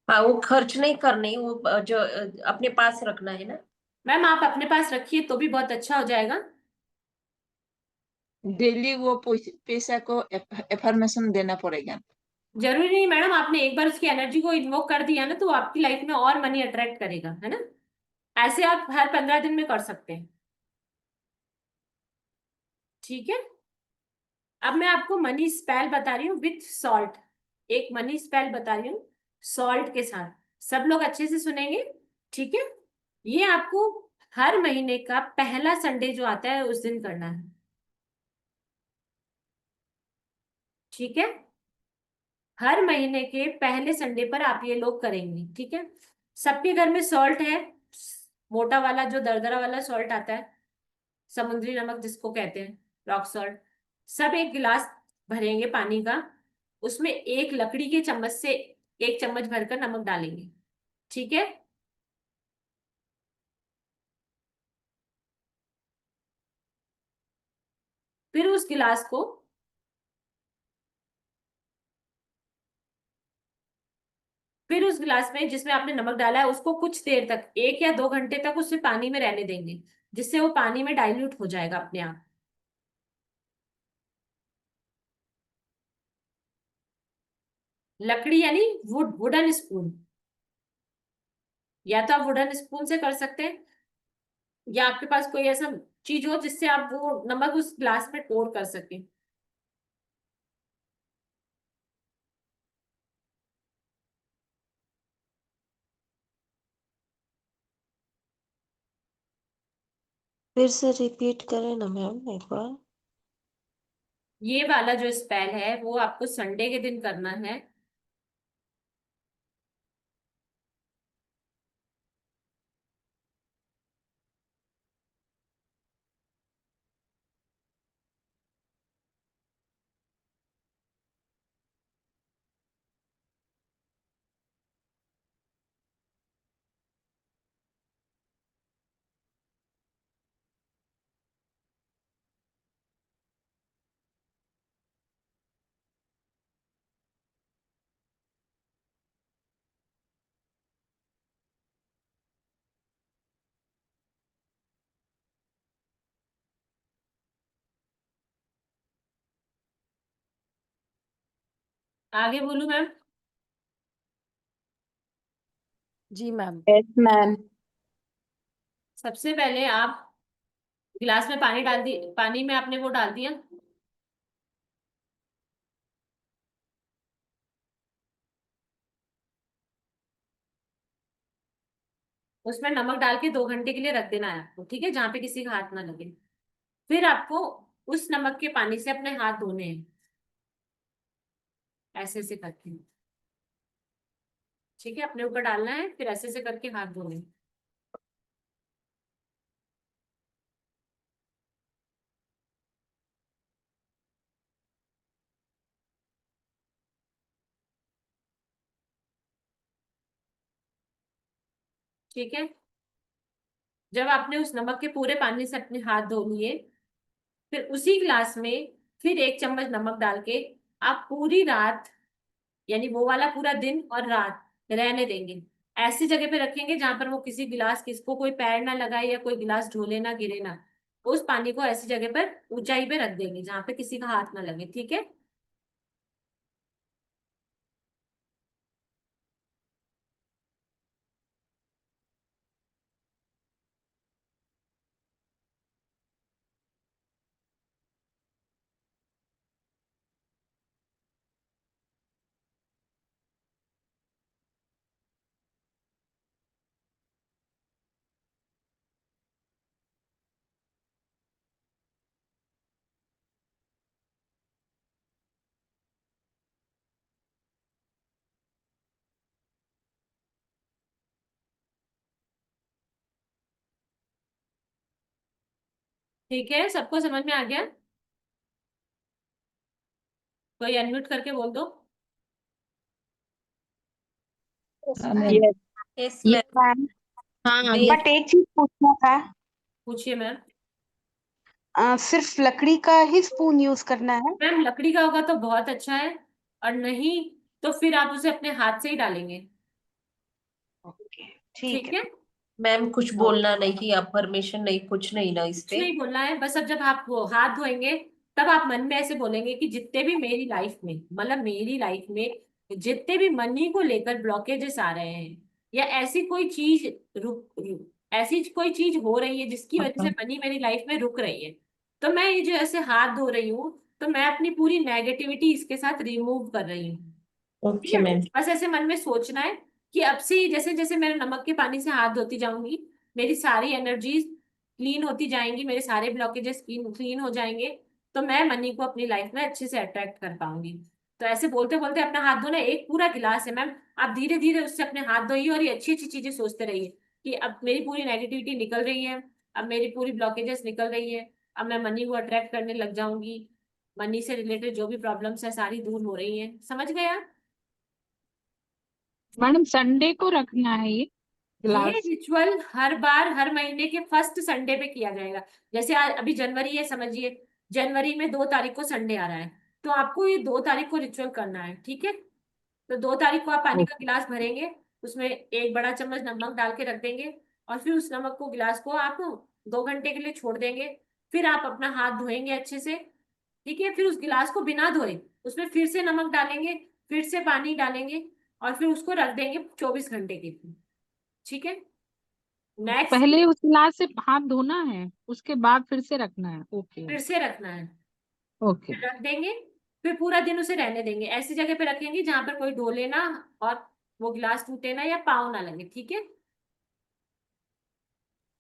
हाँ वो खर्च नहीं करनी, वो जो अपने पास रखना है ना। मैम आप अपने पास रखिए तो भी बहुत अच्छा हो जाएगा। डेली वो पैसा को एफर्मेशन देना पड़ेगा? जरूरी नहीं मैडम, आपने एक बार उसकी एनर्जी को इन्वोक कर दिया ना, तो वो आपकी लाइफ में और मनी अट्रैक्ट करेगा, है ना। ऐसे आप हर 15 दिन में कर सकते हैं। ठीक है, अब मैं आपको मनी स्पेल बता रही हूँ विथ सॉल्ट। एक मनी स्पेल बता रही हूँ सॉल्ट के साथ। सब लोग अच्छे से सुनेंगे, ठीक है? ये आपको हर महीने का पहला संडे जो आता है उस दिन करना है, ठीक है? हर महीने के पहले संडे पर आप ये लोग करेंगे, ठीक है? सबके घर में सॉल्ट है, मोटा वाला जो दरदरा वाला सॉल्ट आता है, समुद्री नमक जिसको कहते हैं, रॉक सॉल्ट। सब एक गिलास भरेंगे पानी का, उसमें एक लकड़ी के चम्मच से 1 चम्मच भरकर नमक डालेंगे, ठीक है? फिर उस गिलास को फिर उस गिलास में जिसमें आपने नमक डाला है उसको कुछ देर तक, 1 या 2 घंटे तक उसे पानी में रहने देंगे, जिससे वो पानी में डाइल्यूट हो जाएगा अपने आप। लकड़ी यानी वुडन स्पून, या तो आप वुडन स्पून से कर सकते हैं, या आपके पास कोई ऐसा चीज हो जिससे आप वो नमक उस ग्लास में पोर कर सके। फिर से रिपीट करें ना मैम एक बार। ये वाला जो स्पेल है वो आपको संडे के दिन करना है। आगे बोलूं मैम? जी मैम। Yes ma'am. सबसे पहले आप गिलास में पानी डाल दी, पानी में आपने वो डाल दिया, उसमें नमक डाल के 2 घंटे के लिए रख देना है आपको, ठीक है? जहां पे किसी का हाथ ना लगे। फिर आपको उस नमक के पानी से अपने हाथ धोने हैं, ऐसे ऐसे करके, ठीक है? अपने ऊपर डालना है, फिर ऐसे ऐसे करके हाथ धोने हैं। ठीक है? जब आपने उस नमक के पूरे पानी से अपने हाथ धो लिए, फिर उसी ग्लास में फिर 1 चम्मच नमक डाल के आप पूरी रात, यानी वो वाला पूरा दिन और रात रहने देंगे। ऐसी जगह पे रखेंगे जहां पर वो किसी गिलास, किसको कोई पैर ना लगाए या कोई गिलास ढोले ना, गिरे ना। उस पानी को ऐसी जगह पर ऊंचाई पे रख देंगे जहां पे किसी का हाथ ना लगे, ठीक है? ठीक है, सबको समझ में आ गया? कोई अनम्यूट करके बोल दो। Yes yes yes ma'am. Ma'am. हाँ दे बट एक चीज पूछना था, पूछिए मैम। सिर्फ लकड़ी का ही स्पून यूज करना है? मैम लकड़ी का होगा तो बहुत अच्छा है, और नहीं तो फिर आप उसे अपने हाथ से ही डालेंगे, ओके ठीक ठीक है। है? मैम कुछ हाँ, बोलना नहीं कि अफर्मेशन नहीं, कुछ नहीं ना इस कुछ पे। नहीं बोलना है, बस अब जब आप वो हाथ धोएंगे तब आप मन में ऐसे बोलेंगे कि जितने भी मेरी लाइफ में, मतलब मेरी लाइफ में जितने भी मनी को लेकर ब्लॉकेजेस आ रहे हैं, या ऐसी कोई चीज ऐसी कोई चीज हो रही है जिसकी वजह से मनी मेरी लाइफ में रुक रही है, तो मैं ये जो ऐसे हाथ धो रही हूँ, तो मैं अपनी पूरी नेगेटिविटी इसके साथ रिमूव कर रही हूँ, ठीक ओके है? मैम। बस ऐसे मन में सोचना है, कि अब से ही जैसे जैसे मैं नमक के पानी से हाथ धोती जाऊंगी, मेरी सारी एनर्जीज क्लीन होती जाएंगी, मेरे सारे ब्लॉकेजेस क्लीन हो जाएंगे, तो मैं मनी को अपनी लाइफ में अच्छे से अट्रैक्ट कर पाऊंगी। तो ऐसे बोलते बोलते अपना हाथ धोना, एक पूरा गिलास है मैम, आप धीरे धीरे उससे अपने हाथ धोइए और ये अच्छी अच्छी चीजें सोचते रहिए कि अब मेरी पूरी नेगेटिविटी निकल रही है, अब मेरी पूरी ब्लॉकेजेस निकल रही है, अब मैं मनी को अट्रैक्ट करने लग जाऊंगी, मनी से रिलेटेड जो भी प्रॉब्लम्स है सारी दूर हो रही है। समझ गए आप? मैडम संडे को रखना है ये ये क्लास? रिचुअल हर बार हर महीने के फर्स्ट संडे पे किया जाएगा। जैसे आज अभी जनवरी है, समझिए जनवरी में 2 तारीख को संडे आ रहा है, तो आपको ये 2 तारीख को रिचुअल करना है, ठीक है? तो 2 तारीख को आप पानी का गिलास भरेंगे, उसमें 1 बड़ा चम्मच नमक डाल के रख देंगे, और फिर उस नमक को गिलास को आप 2 घंटे के लिए छोड़ देंगे। फिर आप अपना हाथ धोएंगे अच्छे से, ठीक है? फिर उस गिलास को बिना धोए उसमें फिर से नमक डालेंगे, फिर से पानी डालेंगे, और फिर उसको रख देंगे 24 घंटे के लिए, ठीक है? नेक्स्ट पहले उस क्लास से हाथ धोना है, उसके बाद फिर से रखना है? ओके फिर से रखना है, ओके। रख देंगे, फिर पूरा दिन उसे रहने देंगे, ऐसी जगह पे रखेंगे जहां पर कोई डोले ना, और वो गिलास टूटे ना या पाँव ना लगे, ठीक है?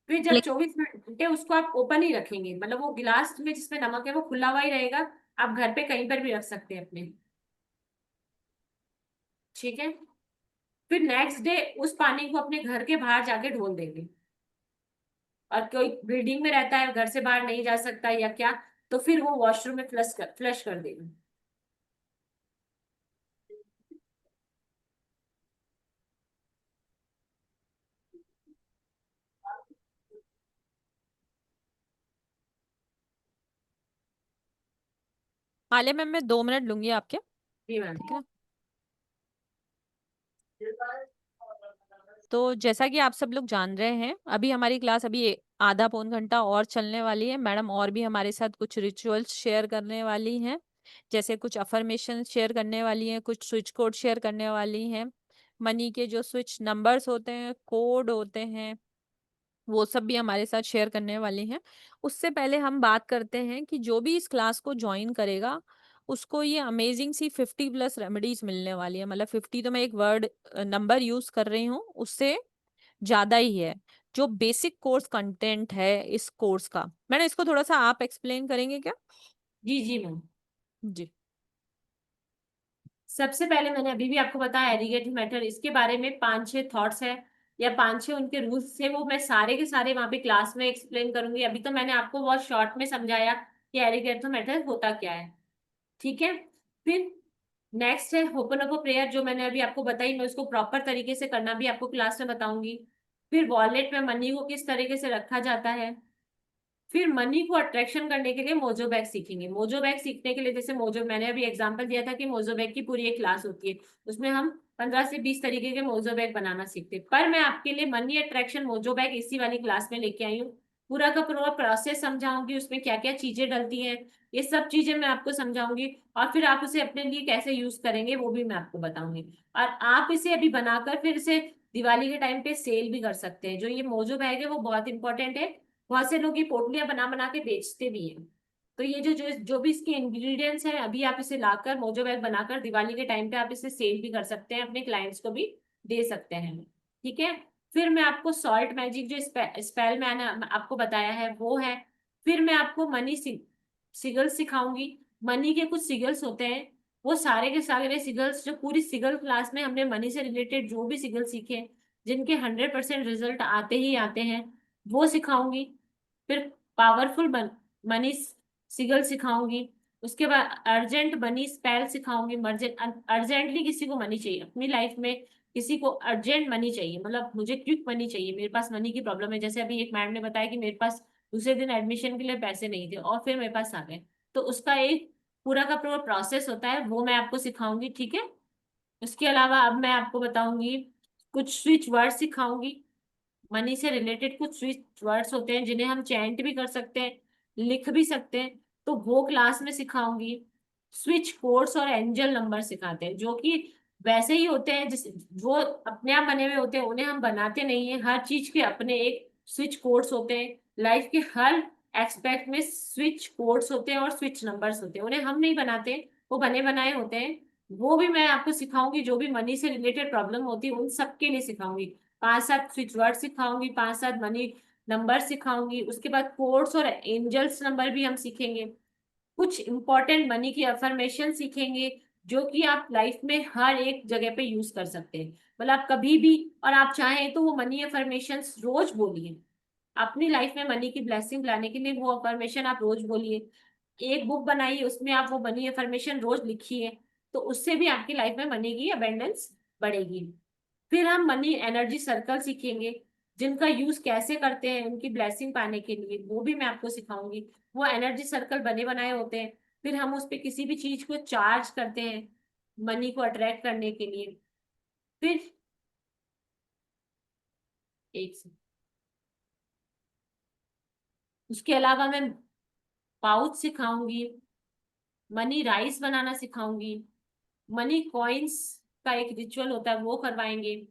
फिर जब 24 घंटे उसको आप ओपन ही रखेंगे, मतलब वो गिलास में जिसमें नमक है वो खुला हुआ ही रहेगा, आप घर पे कहीं पर भी रख सकते हैं अपने, ठीक है? फिर नेक्स्ट डे उस पानी को अपने घर के बाहर जाके ढोल देंगे, और कोई बिल्डिंग में रहता है, घर से बाहर नहीं जा सकता या क्या, तो फिर वो वॉशरूम में फ्लश कर देंगे। आलिया मैम, मैं 2 मिनट लूंगी आपके, जी मैम। ठीक है? तो जैसा कि आप सब लोग जान रहे हैं, अभी हमारी क्लास अभी आधा पौन घंटा और चलने वाली है। मैडम और भी हमारे साथ कुछ रिचुअल्स शेयर करने वाली हैं, जैसे कुछ अफर्मेशन शेयर करने वाली हैं, कुछ स्विच कोड शेयर करने वाली हैं, मनी के जो स्विच नंबर्स होते हैं, कोड होते हैं, वो सब भी हमारे साथ शेयर करने वाली हैं। उससे पहले हम बात करते हैं कि जो भी इस क्लास को ज्वाइन करेगा उसको ये अमेजिंग सी 50+ रेमेडीज मिलने वाली है। मतलब 50 तो मैं एक वर्ड नंबर यूज कर रही हूँ, उससे ज्यादा ही है। जो बेसिक कोर्स कंटेंट है इस कोर्स का, मैडम इसको थोड़ा सा आप एक्सप्लेन करेंगे क्या? जी जी मैम। जी। सबसे पहले मैंने अभी भी आपको बताया एरिगेटिव मैटर, इसके बारे में 5-6 थॉट्स है या 5-6 उनके रूल्स थे, वो मैं सारे के सारे वहां पे क्लास में एक्सप्लेन करूंगी। अभी तो मैंने आपको बहुत शॉर्ट में समझाया कि एरिगेटिव मैटर होता क्या है, ठीक है? फिर नेक्स्ट है होपनोपो प्रेयर, जो मैंने अभी आपको बताई, मैं उसको प्रॉपर तरीके से करना भी आपको क्लास में बताऊंगी। फिर वॉलेट में मनी को किस तरीके से रखा जाता है। फिर मनी को अट्रैक्शन करने के लिए मोजो बैग सीखेंगे। मोजो बैग सीखने के लिए, जैसे मोजो मैंने अभी एग्जांपल दिया था कि मोजो बैग की पूरी एक क्लास होती है, उसमें हम 15 से 20 तरीके के मोजो बैग बनाना सीखते हैं। पर मैं आपके लिए मनी अट्रैक्शन मोजो बैग इसी वाली क्लास में लेके आई हूँ। पूरा का पूरा प्रोसेस समझाऊंगी, उसमें क्या क्या चीजें डलती हैं, ये सब चीजें मैं आपको समझाऊंगी, और फिर आप उसे अपने लिए कैसे यूज करेंगे वो भी मैं आपको बताऊंगी। और आप इसे अभी बनाकर फिर इसे दिवाली के टाइम पे सेल भी कर सकते हैं। जो ये मोजो बैग है वो बहुत इंपॉर्टेंट है, बहुत से लोग ये पोटलियां बना बना के बेचते भी हैं। तो ये जो जो जो भी इसके इंग्रेडिएंट्स हैं, अभी आप इसे लाकर मोजो बैग बनाकर दिवाली के टाइम पे आप इसे सेल भी कर सकते हैं, अपने क्लाइंट्स को भी दे सकते हैं, ठीक है? फिर मैं आपको सॉल्ट मैजिक जो स्पेल मैंने आपको बताया है वो है। फिर मैं आपको मनी सिगल्स सिखाऊंगी। मनी के कुछ सिगल्स होते हैं, वो सारे के सारे सिगल्स जो पूरी सिगल क्लास में हमने मनी से रिलेटेड जो भी सिगल सीखे, जिनके 100% रिजल्ट आते ही आते हैं, वो सिखाऊंगी। फिर पावरफुल मनी सिगल सिखाऊंगी। उसके बाद अर्जेंट मनी स्पेल सिखाऊंगी। अर्जेंटली किसी को मनी चाहिए अपनी लाइफ में, किसी को अर्जेंट मनी चाहिए, मतलब मुझे क्विक मनी चाहिए, मेरे पास मनी की प्रॉब्लम है, जैसे अभी एक मैडम ने बताया कि मेरे पास दूसरे दिन एडमिशन के लिए पैसे नहीं थे और फिर मेरे पास आ गए, तो उसका एक पूरा का पूरा प्रोसेस होता है, वो मैं आपको सिखाऊंगी, ठीक है? उसके अलावा अब मैं आपको बताऊंगी, कुछ स्विच वर्ड सिखाऊंगी। मनी से रिलेटेड कुछ स्विच वर्ड्स होते हैं जिन्हें हम चैंट भी कर सकते हैं, लिख भी सकते हैं, तो वो क्लास में सिखाऊंगी। स्विच कोड्स और एंजल नंबर सिखाते हैं, जो कि वैसे ही होते हैं जिस वो अपने आप बने हुए होते हैं, उन्हें हम बनाते नहीं है। हर चीज के अपने एक स्विच कोड्स होते हैं, लाइफ के हर एक्सपेक्ट में स्विच कोड्स होते हैं और स्विच नंबर्स होते हैं, उन्हें हम नहीं बनाते, वो बने बनाए होते हैं। वो भी मैं आपको सिखाऊंगी, जो भी मनी से रिलेटेड प्रॉब्लम होती है उन सबके लिए सिखाऊंगी। 5-7 स्विच वर्ड सिखाऊंगी, 5-7 मनी नंबर सिखाऊंगी, उसके बाद कोड्स और एंजल्स नंबर भी हम सीखेंगे। कुछ इंपॉर्टेंट मनी की अफर्मेशन सीखेंगे जो कि आप लाइफ में हर एक जगह पे यूज कर सकते हैं। मतलब आप कभी भी, और आप चाहें तो वो मनी अफर्मेशंस रोज बोलिए। अपनी लाइफ में मनी की ब्लेसिंग लाने के लिए वो अफर्मेशन आप रोज बोलिए। एक बुक बनाइए, उसमें आप वो मनी अफर्मेशन रोज लिखिए, तो उससे भी आपकी लाइफ में मनी की अबेंडेंस बढ़ेगी। फिर हम मनी एनर्जी सर्कल सीखेंगे, जिनका यूज कैसे करते हैं उनकी ब्लेसिंग पाने के लिए, वो भी मैं आपको सिखाऊंगी। वो एनर्जी सर्कल बने बनाए होते हैं, फिर हम उस पे किसी भी चीज को चार्ज करते हैं मनी को अट्रैक्ट करने के लिए। फिर एक से उसके अलावा मैं पाउच सिखाऊंगी, मनी राइस बनाना सिखाऊंगी, मनी कॉइन्स का एक रिचुअल होता है वो करवाएंगे,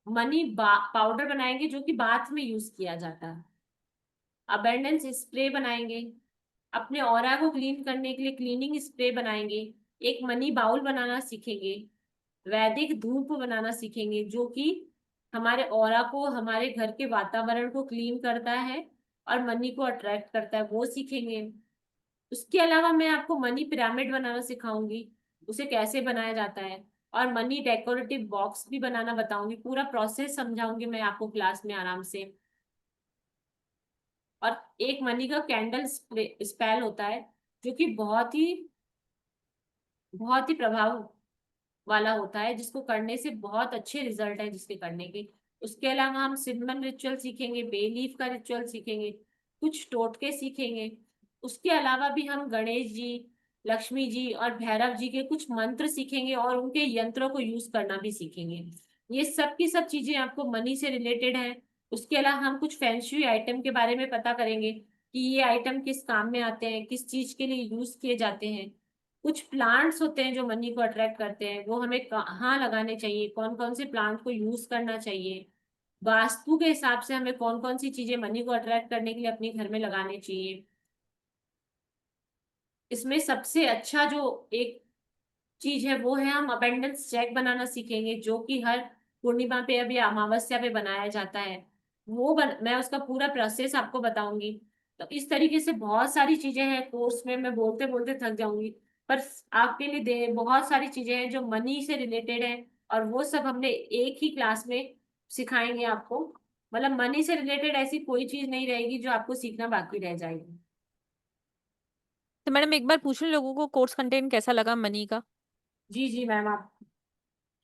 मनी पाउडर बनाएंगे जो कि बाथ में यूज किया जाता है, अबेंडेंस स्प्रे बनाएंगे, अपने ऑरा को क्लीन करने के लिए क्लीनिंग स्प्रे बनाएंगे, एक मनी बाउल बनाना सीखेंगे, वैदिक धूप बनाना सीखेंगे जो कि हमारे ऑरा को, हमारे घर के वातावरण को क्लीन करता है और मनी को अट्रैक्ट करता है, वो सीखेंगे। उसके अलावा मैं आपको मनी पिरामिड बनाना सिखाऊंगी, उसे कैसे बनाया जाता है, और मनी डेकोरेटिव बॉक्स भी बनाना बताऊंगी, पूरा प्रोसेस समझाऊंगी मैं आपको क्लास में आराम से। और एक मनी का कैंडल स्पेल होता है जो कि बहुत ही प्रभाव वाला होता है, जिसको करने से बहुत अच्छे रिजल्ट है जिसके करने के। उसके अलावा हम सिनेमन रिचुअल सीखेंगे, बे लीफ का रिचुअल सीखेंगे, कुछ टोटके सीखेंगे। उसके अलावा भी हम गणेश जी, लक्ष्मी जी और भैरव जी के कुछ मंत्र सीखेंगे और उनके यंत्रों को यूज करना भी सीखेंगे। ये सब की सब चीजें आपको मनी से रिलेटेड है। उसके अलावा हम कुछ फैंसी आइटम के बारे में पता करेंगे कि ये आइटम किस काम में आते हैं, किस चीज के लिए यूज किए जाते हैं। कुछ प्लांट्स होते हैं जो मनी को अट्रैक्ट करते हैं, वो हमें कहाँ लगाने चाहिए, कौन कौन से प्लांट को यूज करना चाहिए, वास्तु के हिसाब से हमें कौन कौन सी चीजें मनी को अट्रैक्ट करने के लिए अपने घर में लगाने चाहिए। इसमें सबसे अच्छा जो एक चीज है वो है, हम अबेंडेंस चेक बनाना सीखेंगे जो कि हर पूर्णिमा पे अभी अमावस्या पे बनाया जाता है। मैं उसका पूरा प्रोसेस आपको बताऊंगी। तो इस तरीके से बहुत सारी चीजें हैं कोर्स में, मैं बोलते बोलते थक जाऊंगी, पर आपके लिए दे बहुत सारी चीजें हैं जो मनी से रिलेटेड है, और वो सब हमने एक ही क्लास में सिखाएंगे आपको। मतलब मनी से रिलेटेड ऐसी कोई चीज नहीं रहेगी जो आपको सीखना बाकी रह जाएगी। तो मैडम एक बार पूछ लें लोगों को कोर्स कंटेंट कैसा लगा मनी का। जी जी मैम, आप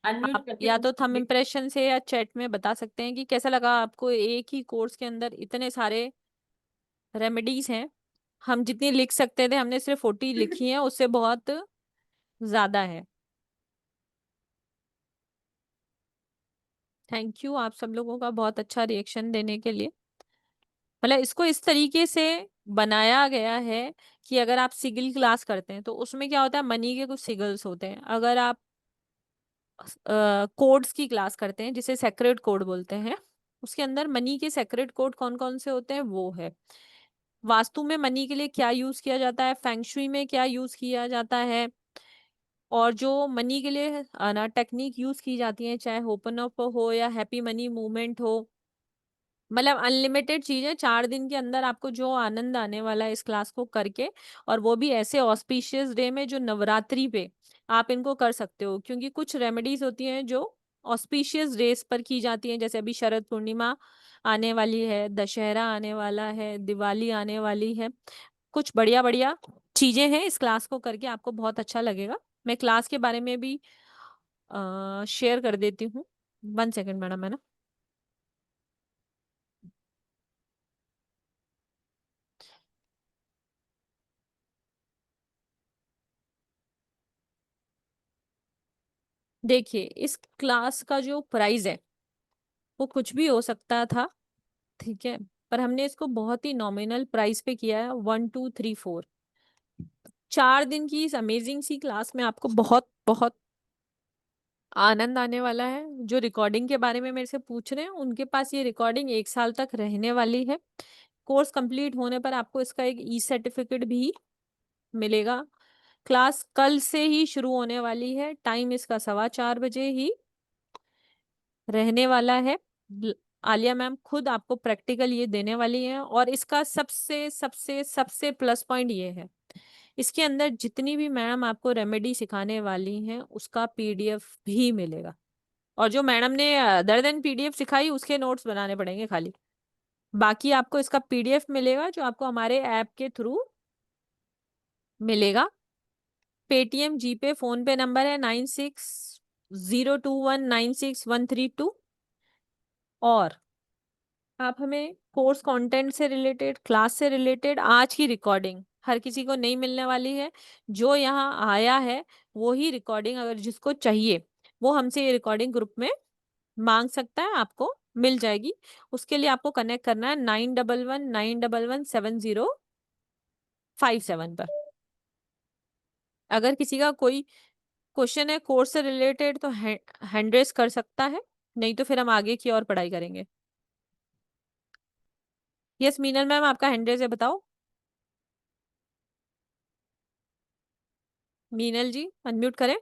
अनम्यूट आप करके या तो थंब पूछ- इम्प्रेशन से या चैट में बता सकते हैं कि कैसा लगा आपको। एक ही कोर्स के अंदर इतने सारे रेमेडीज हैं, हम जितनी लिख सकते थे हमने सिर्फ 40 लिखी हैं, उससे बहुत ज्यादा है। थैंक यू आप सब लोगों का बहुत अच्छा रिएक्शन देने के लिए। मतलब इसको इस तरीके से बनाया गया है कि अगर आप सिगिल क्लास करते हैं तो उसमें क्या होता है, मनी के कुछ सिगल्स होते हैं। अगर आप कोड्स की क्लास करते हैं जिसे सेक्रेट कोड बोलते हैं, उसके अंदर मनी के सेक्रेट कोड कौन कौन से होते हैं वो है। वास्तु में मनी के लिए क्या यूज किया जाता है, फेंगशुई में क्या यूज किया जाता है, और जो मनी के लिए ना टेक्निक यूज की जाती है, चाहे ओपन अप हो या हैप्पी मनी मूवमेंट हो। मतलब अनलिमिटेड चीज है, 4 दिन के अंदर आपको जो आनंद आने वाला है इस क्लास को करके, और वो भी ऐसे ऑस्पिशियस डे में जो नवरात्रि पे आप इनको कर सकते हो। क्योंकि कुछ रेमेडीज होती हैं जो ऑस्पिशियस डेज पर की जाती हैं, जैसे अभी शरद पूर्णिमा आने वाली है, दशहरा आने वाला है, दिवाली आने वाली है। कुछ बढ़िया बढ़िया चीजें हैं, इस क्लास को करके आपको बहुत अच्छा लगेगा। मैं क्लास के बारे में भी शेयर कर देती हूँ। 1 सेकंड मैडम, है ना। देखिए इस क्लास का जो प्राइस है वो कुछ भी हो सकता था, ठीक है, पर हमने इसको बहुत ही नॉमिनल प्राइस पे किया है। 1 2 3 4 4 दिन की इस अमेजिंग सी क्लास में आपको बहुत बहुत आनंद आने वाला है। जो रिकॉर्डिंग के बारे में मेरे से पूछ रहे हैं उनके पास ये रिकॉर्डिंग 1 साल तक रहने वाली है। कोर्स कंप्लीट होने पर आपको इसका एक ई सर्टिफिकेट भी मिलेगा क्लास कल से ही शुरू होने वाली है। टाइम इसका 4:15 ही रहने वाला है। आलिया मैम खुद आपको प्रैक्टिकल ये देने वाली है, और इसका सबसे सबसे सबसे प्लस पॉइंट ये है, इसके अंदर जितनी भी मैडम आपको रेमेडी सिखाने वाली हैं उसका पीडीएफ भी मिलेगा। और जो मैडम ने अदर देन पीडीएफ सिखाई उसके नोट्स बनाने पड़ेंगे खाली। बाकी आपको इसका पीडीएफ मिलेगा जो आपको हमारे ऐप के थ्रू मिलेगा। पेटीएम, जीपे, फोन पे नंबर है 9602196132। और आप हमें कोर्स कंटेंट से रिलेटेड, क्लास से रिलेटेड आज की रिकॉर्डिंग हर किसी को नहीं मिलने वाली है। जो यहाँ आया है वो ही रिकॉर्डिंग अगर जिसको चाहिए वो हमसे ये रिकॉर्डिंग ग्रुप में मांग सकता है, आपको मिल जाएगी। उसके लिए आपको कनेक्ट करना है 9111917057 पर। अगर किसी का कोई क्वेश्चन है कोर्स से रिलेटेड तो हैंड रेस कर सकता है, नहीं तो फिर हम आगे की और पढ़ाई करेंगे। यस मीनल मैम, आपका हैंड रेस है, बताओ। मीनल जी अनम्यूट करें।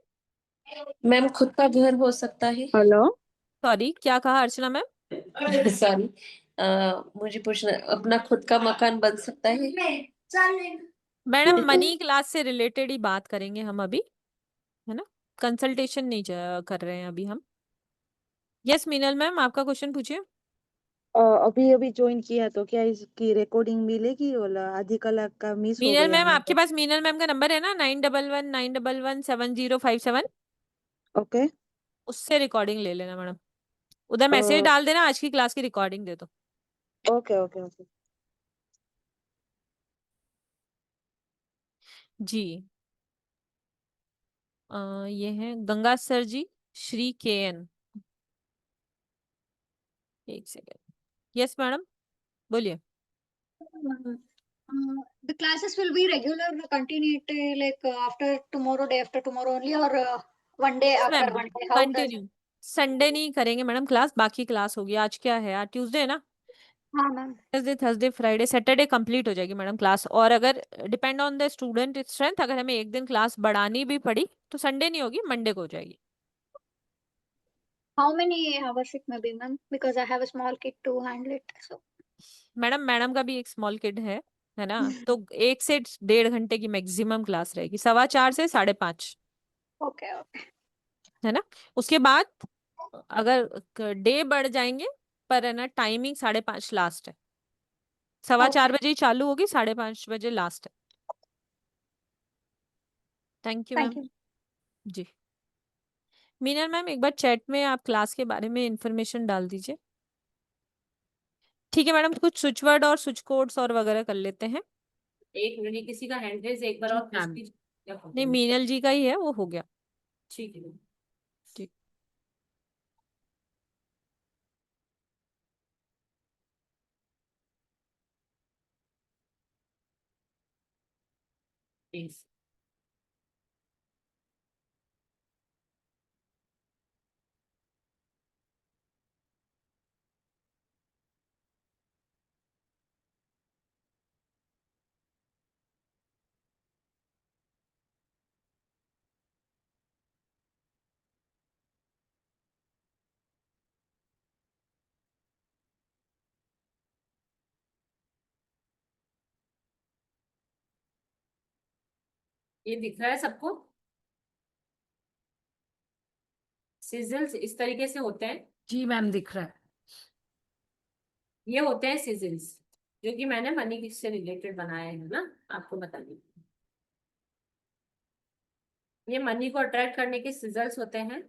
मैम खुद का घर हो सकता है? हेलो। सॉरी, क्या कहा अर्चना मैम? सॉरी, मुझे पूछना, अपना खुद का मकान बन सकता है? मैडम मनी क्लास से रिलेटेड ही बात करेंगे हम अभी, है ना। कंसल्टेशन नहीं कर रहे हैं अभी हम। यस मीनल मैम, आपका क्वेश्चन पूछिए। अभी अभी ज्वाइन किया तो क्या इसकी रिकॉर्डिंग मिलेगी और आधी कलाक का मिस हो मीनल गया मैम, मैं आपके तो। पास मीनल मैम का नंबर है ना 9119117057? ओके। उससे रिकॉर्डिंग ले लेना मैडम। उधर मैसेज डाल देना आज की क्लास की रिकॉर्डिंग दे दो। Okay okay okay. जी। ये है गंगा सर जी, श्री KN। एक सेकेंड। यस मैडम, बोलिए। The classes will be regular, continuity, like after tomorrow, day after tomorrow only, or one day yes after ma'am, one day. How does? Continue. Sunday नहीं करेंगे madam class, बाकी class होगी। आज क्या है, आज Tuesday है ना। हाँ ma'am. Thursday, Thursday, Friday, Saturday complete हो जाएगी मैडम क्लास। और अगर depend on the student strength, अगर हमें एक दिन क्लास बढ़ानी भी पड़ी तो संडे नहीं होगी, मंडे को हो जाएगी। How many hours it may be, ma'am? Because I have a small kid to handle it. So. Madam का भी एक स्मॉल किड है ना, तो 1 से 1.5 घंटे की मैक्सिमम क्लास रहेगी, 4:15 से 5:30, Okay, okay. है ना। उसके बाद अगर डे बढ़ जाएंगे, पर है ना टाइमिंग 5:30 लास्ट है। 4:15 बजे ही चालू होगी, 5:30 बजे लास्ट है। Thank you Thank ma'am. you. जी। मीनल मैम, एक बार चैट में आप क्लास के बारे में इंफॉर्मेशन डाल दीजिए। ठीक है मैडम, कुछ स्विच वर्ड और स्विच कोड्स और वगैरह कर लेते हैं। एक मिनट, किसी का हैंड रेज एक बार जी और पूछ मैम। लीजिए। नहीं, मीनल जी का ही है, वो हो गया। ठीक है। ठीक। प्लीज। ये दिख रहा है सबको? सिजल्स इस तरीके से होते हैं। जी मैम, दिख रहा है। ये होते हैं सिजल्स, जो कि मैंने मनी से रिलेटेड बनाए हैं ना, आपको बता दी। ये मनी को अट्रैक्ट करने के सिजल्स होते हैं।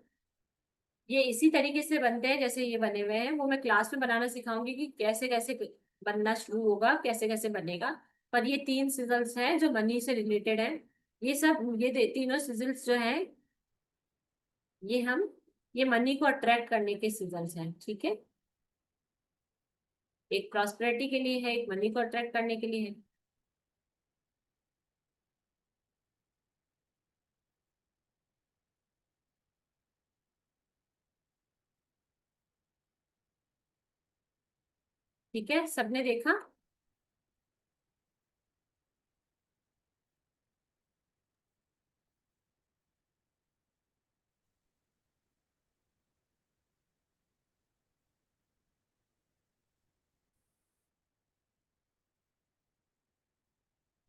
ये इसी तरीके से बनते हैं जैसे ये बने हुए हैं। वो मैं क्लास में बनाना सिखाऊंगी कि कैसे कैसे बनना शुरू होगा, कैसे कैसे बनेगा। पर ये 3 सिजल्स हैं जो मनी से रिलेटेड है। ये सब तीनों सिजल्स जो हैं, ये हम ये मनी को अट्रैक्ट करने के सिजल्स हैं, ठीक है। एक प्रॉस्पेरिटी के लिए है, एक मनी को अट्रैक्ट करने के लिए है। ठीक है, सबने देखा?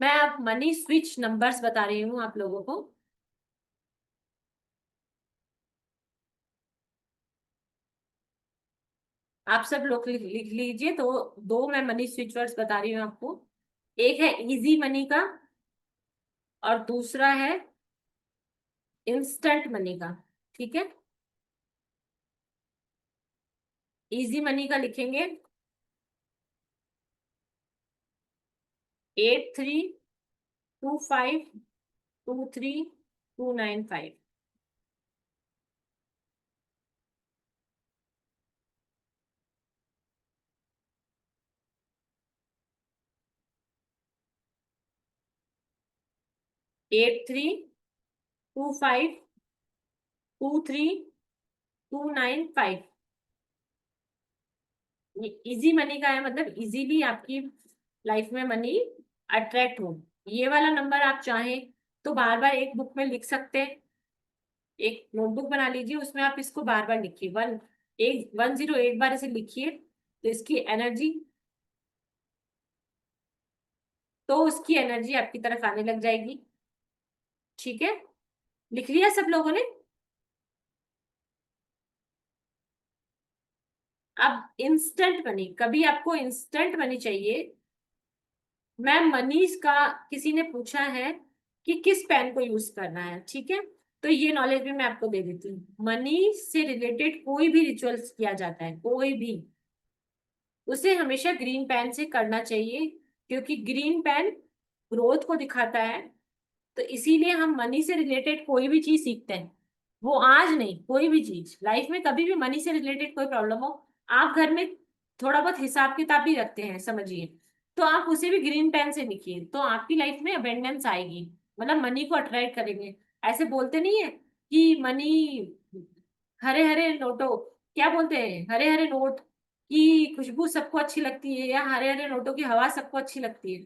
मैं अब मनी स्विच नंबर्स बता रही हूँ आप लोगों को। आप सब लोग लिख लीजिए। तो दो मैं मनी स्विच वर्ड्स बता रही हूँ आपको। एक है इजी मनी का और दूसरा है इंस्टेंट मनी का। ठीक है, इजी मनी का लिखेंगे 8325232295। 8325232295। ये इजी मनी का है, मतलब इजीली आपकी लाइफ में मनी अट्रैक्ट हो। ये वाला नंबर आप चाहें तो बार बार एक बुक में लिख सकते हैं। एक नोटबुक बना लीजिए, उसमें आप इसको बार बार लिखिए। 108 बार इसे लिखिए, तो इसकी एनर्जी, तो उसकी एनर्जी आपकी तरफ आने लग जाएगी। ठीक है, लिख लिया सब लोगों ने? अब इंस्टेंट मनी, कभी आपको इंस्टेंट मनी चाहिए। मैम मनीष का किसी ने पूछा है कि किस पेन को यूज करना है। ठीक है, तो ये नॉलेज भी मैं आपको दे देती हूँ। मनी से रिलेटेड कोई भी रिचुअल्स किया जाता है, कोई भी, उसे हमेशा ग्रीन पेन से करना चाहिए, क्योंकि ग्रीन पेन ग्रोथ को दिखाता है। तो इसीलिए हम मनी से रिलेटेड कोई भी चीज सीखते हैं, वो आज नहीं, कोई भी चीज लाइफ में कभी भी मनी से रिलेटेड कोई प्रॉब्लम हो, आप घर में थोड़ा बहुत हिसाब किताब भी रखते हैं समझिए, तो आप उसे भी ग्रीन पेन से लिखिए, तो आपकी लाइफ में अबेंडेंस आएगी, मतलब मनी को अट्रैक्ट करेंगे। ऐसे बोलते नहीं है कि मनी, हरे हरे नोटों, क्या बोलते हैं, हरे हरे नोट की खुशबू सबको अच्छी लगती है, या हरे हरे नोटों की हवा सबको अच्छी लगती है।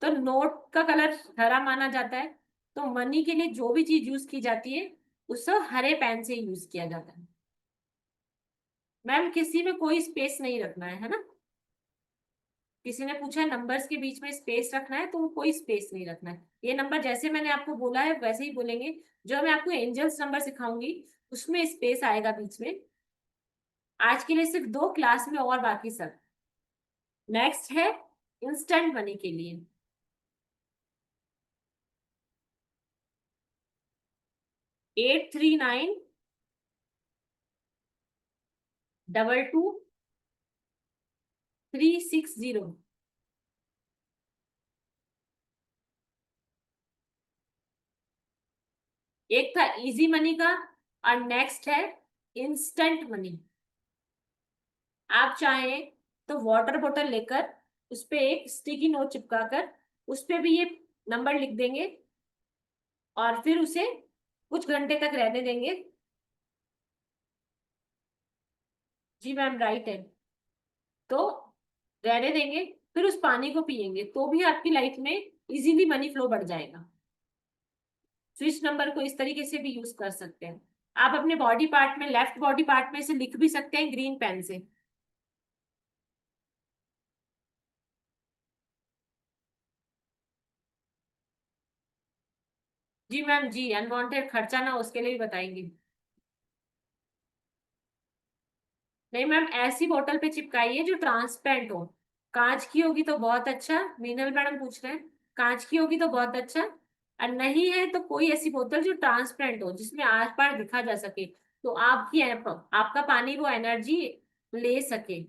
तो नोट का कलर हरा माना जाता है, तो मनी के लिए जो भी चीज यूज की जाती है उसको हरे पेन से यूज किया जाता है। मैम किसी में कोई स्पेस नहीं रखना है ना? किसी ने पूछा नंबर्स के बीच में स्पेस रखना है, तो वो कोई स्पेस नहीं रखना है। ये नंबर जैसे मैंने आपको बोला है वैसे ही बोलेंगे। जो मैं आपको एंजल्स नंबर सिखाऊंगी उसमें स्पेस आएगा बीच में। आज के लिए सिर्फ 2 क्लास में और बाकी सब। नेक्स्ट है इंस्टेंट मनी के लिए 83922360। एक था इजी मनी का और नेक्स्ट है इंस्टेंट मनी। आप चाहें तो वाटर बोतल लेकर उस पे एक स्टिकी नोट चिपकाकर उस पे भी ये नंबर लिख देंगे और फिर उसे कुछ घंटे तक रहने देंगे। जी मैम राइट है, तो रहने देंगे, फिर उस पानी को पिएंगे तो भी आपकी लाइफ में इजीली मनी फ्लो बढ़ जाएगा। स्विच नंबर को इस तरीके से भी यूज कर सकते हैं। आप अपने बॉडी पार्ट में, लेफ्ट बॉडी पार्ट में इसे लिख भी सकते हैं ग्रीन पेन से। जी मैम, जी अनवांटेड खर्चा ना, उसके लिए भी बताएंगे। नहीं मैम, ऐसी बोतल पे चिपकाइए जो ट्रांसपेरेंट हो। कांच की होगी तो बहुत अच्छा, मीनल मैडम पूछ रहे हैं, कांच की होगी तो बहुत अच्छा, और नहीं है तो कोई ऐसी बोतल जो ट्रांसपेरेंट हो जिसमें आर पार दिखा जा सके, तो आपका पानी वो एनर्जी ले सके।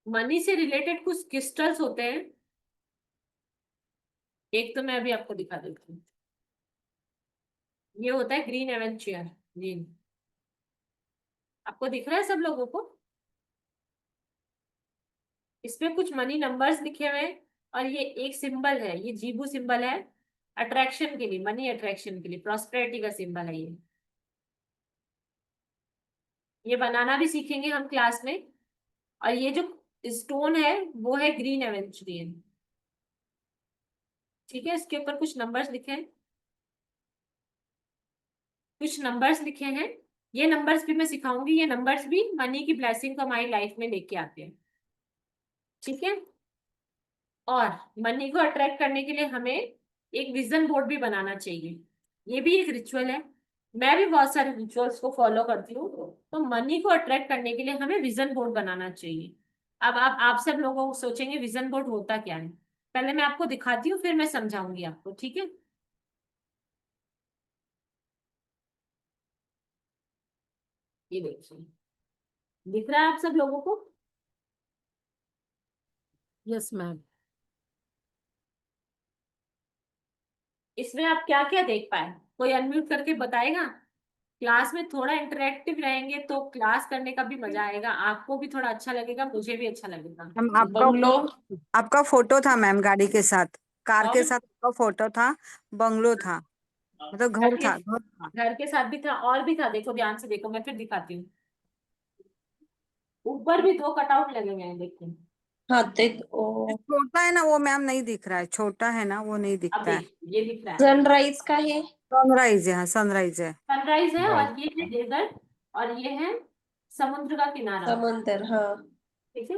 मनी से रिलेटेड कुछ क्रिस्टल्स होते हैं, एक तो मैं अभी आपको दिखा देती हूँ। ये होता है ग्रीन एवेंचर। जी, आपको दिख रहा है सब लोगों को? इसमें कुछ मनी नंबर्स लिखे हुए हैं और ये एक सिंबल है, ये जीबू सिंबल है, अट्रैक्शन के लिए, मनी अट्रैक्शन के लिए, प्रॉस्पेरिटी का सिंबल है ये बनाना भी सीखेंगे हम क्लास में। और ये जो स्टोन है वो है ग्रीन एवेंचुरियन। ठीक है, इसके ऊपर कुछ नंबर्स लिखे हैं, कुछ नंबर्स लिखे हैं ये नंबर्स भी मैं सिखाऊंगी, ये नंबर्स भी मनी की ब्लेसिंग को हमारी लाइफ में लेके आते हैं, ठीक है। और मनी को अट्रैक्ट करने के लिए हमें एक विजन बोर्ड भी बनाना चाहिए, ये भी एक रिचुअल है। मैं भी बहुत सारे रिचुअल्स को फॉलो करती हूँ। तो मनी को अट्रैक्ट करने के लिए हमें विजन बोर्ड बनाना चाहिए। अब आप सब लोगों को सोचेंगे विजन बोर्ड होता क्या है, पहले मैं आपको दिखाती हूँ फिर मैं समझाऊंगी आपको, ठीक है। ये देखिए, दिख रहा है आप सब लोगों को? Yes ma'am. इसमें आप क्या क्या देख पाए, कोई अनम्यूट करके बताएगा? क्लास में थोड़ा इंटरेक्टिव रहेंगे तो क्लास करने का भी मजा आएगा, आपको भी थोड़ा अच्छा लगेगा, मुझे भी अच्छा लगेगा। Ma'am bungalow. आपका फोटो था मैम, गाड़ी के साथ, कार के और साथ आपका फोटो था, बंगलो था, मतलब घर के घर था। घर के साथ भी था और भी था, देखो ध्यान से देखो, मैं फिर दिखाती हूँ। ऊपर भी 2 कटआउट लगे हुए हैं, देखिए। हाँ देख ओ, छोटा है ना वो मैम, नहीं दिख रहा है, छोटा है ना वो नहीं अब दिखता है। देखिए ये दिख रहा है, सनराइज का है। सनराइज है, हाँ सनराइज है। सनराइज है, और ये है डेजर्ट, और ये है समुद्र का किनारा, समुंदर, हाँ। ठीक है।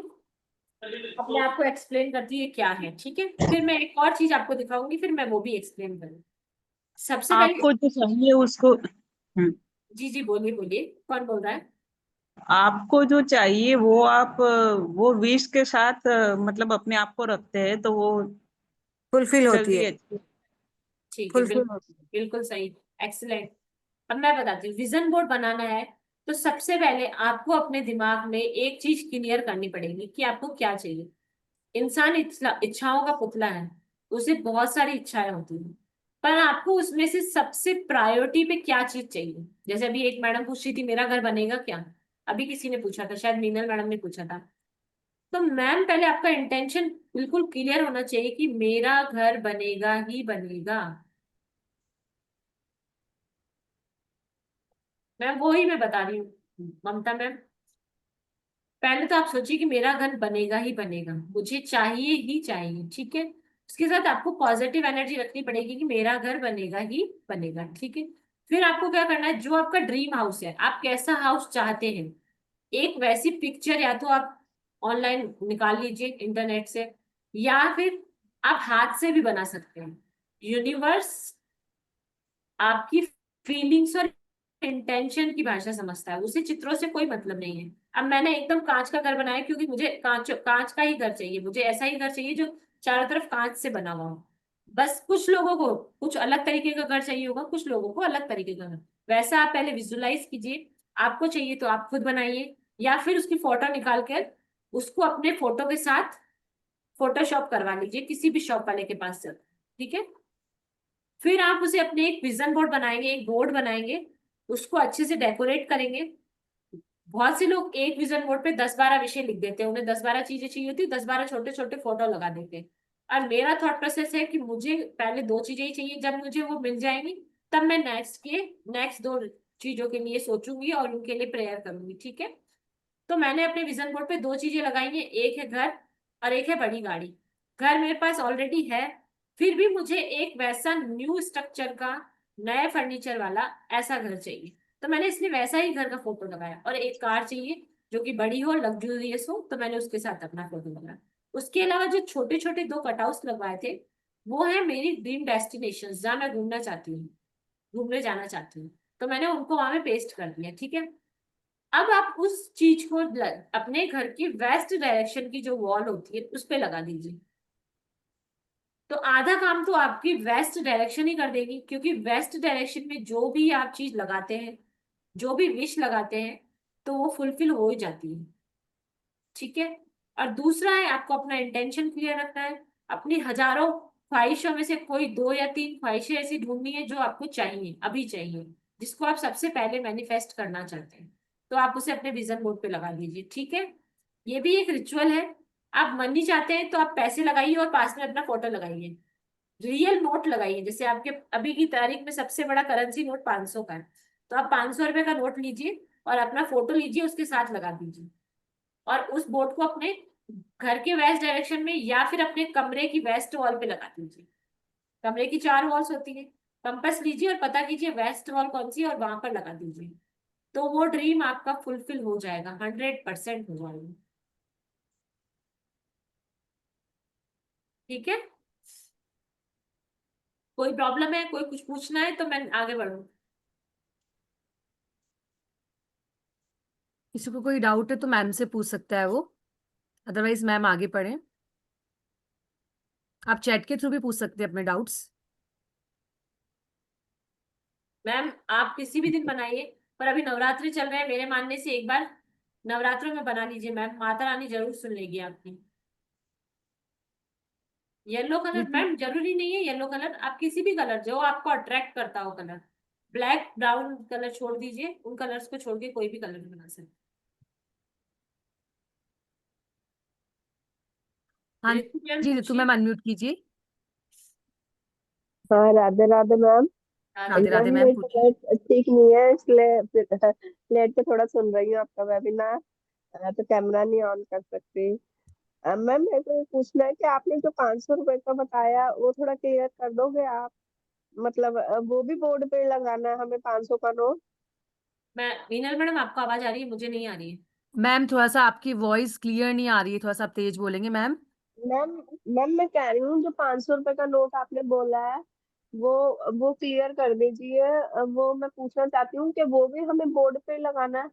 अब मैं आपको एक्सप्लेन करती हूँ ये क्या है, ठीक है, फिर मैं एक और चीज आपको दिखाऊंगी, फिर मैं वो भी एक्सप्लेन करूंगी। सबसे पहले आपको जो चाहिए उसको जी जी बोलिए बोलिए, कौन बोल रहा है? आपको जो चाहिए वो आप वो विश के साथ मतलब अपने आप को रखते हैं तो वो फुलफिल होती जल्दी है। अच्छी। ठीक है, फुलफिल बिल्कुल होती है। बिल्कुल सही, एक्सीलेंट। अब मैं बताती हूँ, विजन बोर्ड बनाना है तो सबसे पहले आपको अपने दिमाग में एक चीज क्लियर करनी पड़ेगी कि आपको क्या चाहिए। इंसान इच्छाओं का पुतला है, उसे बहुत सारी इच्छाएं होती हैं, पर आपको उसमें से सबसे प्रायोरिटी पे क्या चीज चाहिए। जैसे अभी एक मैडम पूछ रही थी मेरा घर बनेगा क्या, अभी किसी ने पूछा था, शायद मीनल मैडम ने पूछा था। तो मैम पहले आपका इंटेंशन बिल्कुल क्लियर होना चाहिए कि मेरा घर बनेगा ही बनेगा। मैम वो ही मैं बता रही हूँ ममता मैम, पहले तो आप सोचिए कि मेरा घर बनेगा ही बनेगा, मुझे चाहिए ही चाहिए, ठीक है। उसके साथ आपको पॉजिटिव एनर्जी रखनी पड़ेगी कि मेरा घर बनेगा ही बनेगा, ठीक है। फिर आपको क्या करना है, जो आपका ड्रीम हाउस है, आप कैसा हाउस चाहते हैं, एक वैसी पिक्चर या तो आप ऑनलाइन निकाल लीजिए इंटरनेट से, या फिर आप हाथ से भी बना सकते हैं। यूनिवर्स आपकी फीलिंग्स और इंटेंशन की भाषा समझता है, उसे चित्रों से कोई मतलब नहीं है। अब मैंने एकदम कांच का घर बनाया क्योंकि मुझे कांच कांच का ही घर चाहिए, मुझे ऐसा ही घर चाहिए जो चारों तरफ कांच से बना हुआ हो। बस कुछ लोगों को कुछ अलग तरीके का घर चाहिए होगा, कुछ लोगों को अलग तरीके का घर। वैसा आप पहले विजुलाइज कीजिए, आपको चाहिए तो आप खुद बनाइए, या फिर उसकी फोटो निकाल कर उसको अपने फोटो के साथ फोटोशॉप करवा लीजिए किसी भी शॉप वाले के पास से, ठीक है। फिर आप उसे अपने एक विजन बोर्ड बनाएंगे, एक बोर्ड बनाएंगे, उसको अच्छे से डेकोरेट करेंगे। बहुत से लोग एक विजन बोर्ड पे 10-12 विषय लिख देते हैं, उन्हें 10-12 चीजें चाहिए होती है, 10-12 छोटे छोटे फोटो लगा देते हैं। और मेरा थॉट प्रोसेस है कि मुझे पहले 2 चीजें ही चाहिए, जब मुझे वो मिल जाएंगी तब मैं नेक्स्ट 2 चीजों के लिए सोचूंगी और उनके लिए प्रेयर करूंगी, ठीक है। तो मैंने अपने विजन बोर्ड पे 2 चीजें लगाई हैं, एक है घर और एक है बड़ी गाड़ी। घर मेरे पास ऑलरेडी है, फिर भी मुझे एक वैसा न्यू स्ट्रक्चर का नया फर्नीचर वाला ऐसा घर चाहिए, तो मैंने इसलिए वैसा ही घर का फोटो लगाया। और एक कार चाहिए जो कि बड़ी हो, लग्जूरियस हो, तो मैंने उसके साथ अपना फोटो लगाया। उसके अलावा जो छोटे छोटे 2 कटआउट्स लगवाए थे, वो है मेरी ड्रीम डेस्टिनेशन, जहाँ मैं घूमना चाहती हूँ, घूमने जाना चाहती हूँ, तो मैंने उनको वहां पे पेस्ट कर दिया, ठीक है। अब आप उस चीज को अपने घर की वेस्ट डायरेक्शन की जो वॉल होती है उस पे लगा दीजिए, तो आधा काम तो आपकी वेस्ट डायरेक्शन ही कर देगी, क्योंकि वेस्ट डायरेक्शन में जो भी आप चीज लगाते हैं, जो भी विश लगाते हैं, तो वो फुलफिल हो ही जाती है, ठीक है। और दूसरा है, आपको अपना इंटेंशन क्लियर रखना है, अपनी हजारों ख्वाहिशों में से कोई 2 या 3 ख्वाहिशें ऐसी ढूंढनी है जो आपको चाहिए, अभी चाहिए, जिसको आप सबसे पहले मैनिफेस्ट करना चाहते हैं, तो आप उसे अपने विजन बोर्ड पे लगा दीजिए, ठीक है। ये भी एक रिचुअल है। आप मनी चाहते हैं तो आप पैसे लगाइए और पास में अपना फोटो लगाइए, रियल नोट लगाइए। जैसे आपके अभी की तारीख में सबसे बड़ा करेंसी नोट 500 का है, तो आप 500 रुपए का नोट लीजिए और अपना फोटो लीजिए, उसके साथ लगा दीजिए, और उस बोर्ड को अपने घर के वेस्ट डायरेक्शन में या फिर अपने कमरे की वेस्ट वॉल पे लगा दीजिए। कमरे की 4 वॉल्स होती है, कंपास लीजिए और पता कीजिए वेस्ट वॉल कौन सी है और वहां पर लगा दीजिए। तो वो ड्रीम आपका फुलफिल हो जाएगा, 100% हो जाएगा। ठीक है, कोई प्रॉब्लम है, कोई कुछ पूछना है तो मैं आगे बढ़ूं? किसी को कोई डाउट है तो मैम से पूछ सकता है वो, अदरवाइज मैम आगे पढ़े। आप चैट के थ्रू भी पूछ सकते हैं अपने डाउट्स। मैम आप किसी भी दिन बनाइए, पर अभी नवरात्रि चल रहे हैं, मेरे मानने से एक बार नवरात्रों में बना लीजिए मैम, माता रानी जरूर सुन लेगी आपकी। येलो कलर मैम जरूरी नहीं है येलो कलर, आप किसी भी कलर जो आपको अट्रैक्ट करता हो कलर, ब्लैक ब्राउन कलर छोड़ दीजिए, उन कलर्स को छोड़ के कोई भी कलर बना सकते। हाँ ऋतु मैम जी, ऋतु पूछिए। मैम अनम्यूट कीजिए। हाँ, राधे राधे मैम। हाँ, राधे राधे मैम मैम, मेरी पूछिए। तबीयत ठीक नहीं है, इसलिए लेट के थोड़ा सुन रही हूँ आपका वेबिनार। तो कैमरा नहीं ऑन कर सकती। मैम मेरे को ये पूछना है कि आपने जो 500 रुपए का बताया वो थोड़ा क्लियर कर दोगे आप? मतलब वो भी बोर्ड पे लगाना है हमें 500 का नोट? मैं मीनल मैडम, आपको आवाज आ रही है? मुझे नहीं आ रही है। मैम थोड़ा सा आपकी वॉइस क्लियर नहीं आ रही है, थोड़ा सा आप तेज बोलेंगे मैम। मैम मैम मैं कह रही हूँ जो 500 रुपए का नोट आपने बोला है वो क्लियर कर दीजिए। वो मैं पूछना चाहती हूँ कि वो भी हमें बोर्ड पे लगाना है?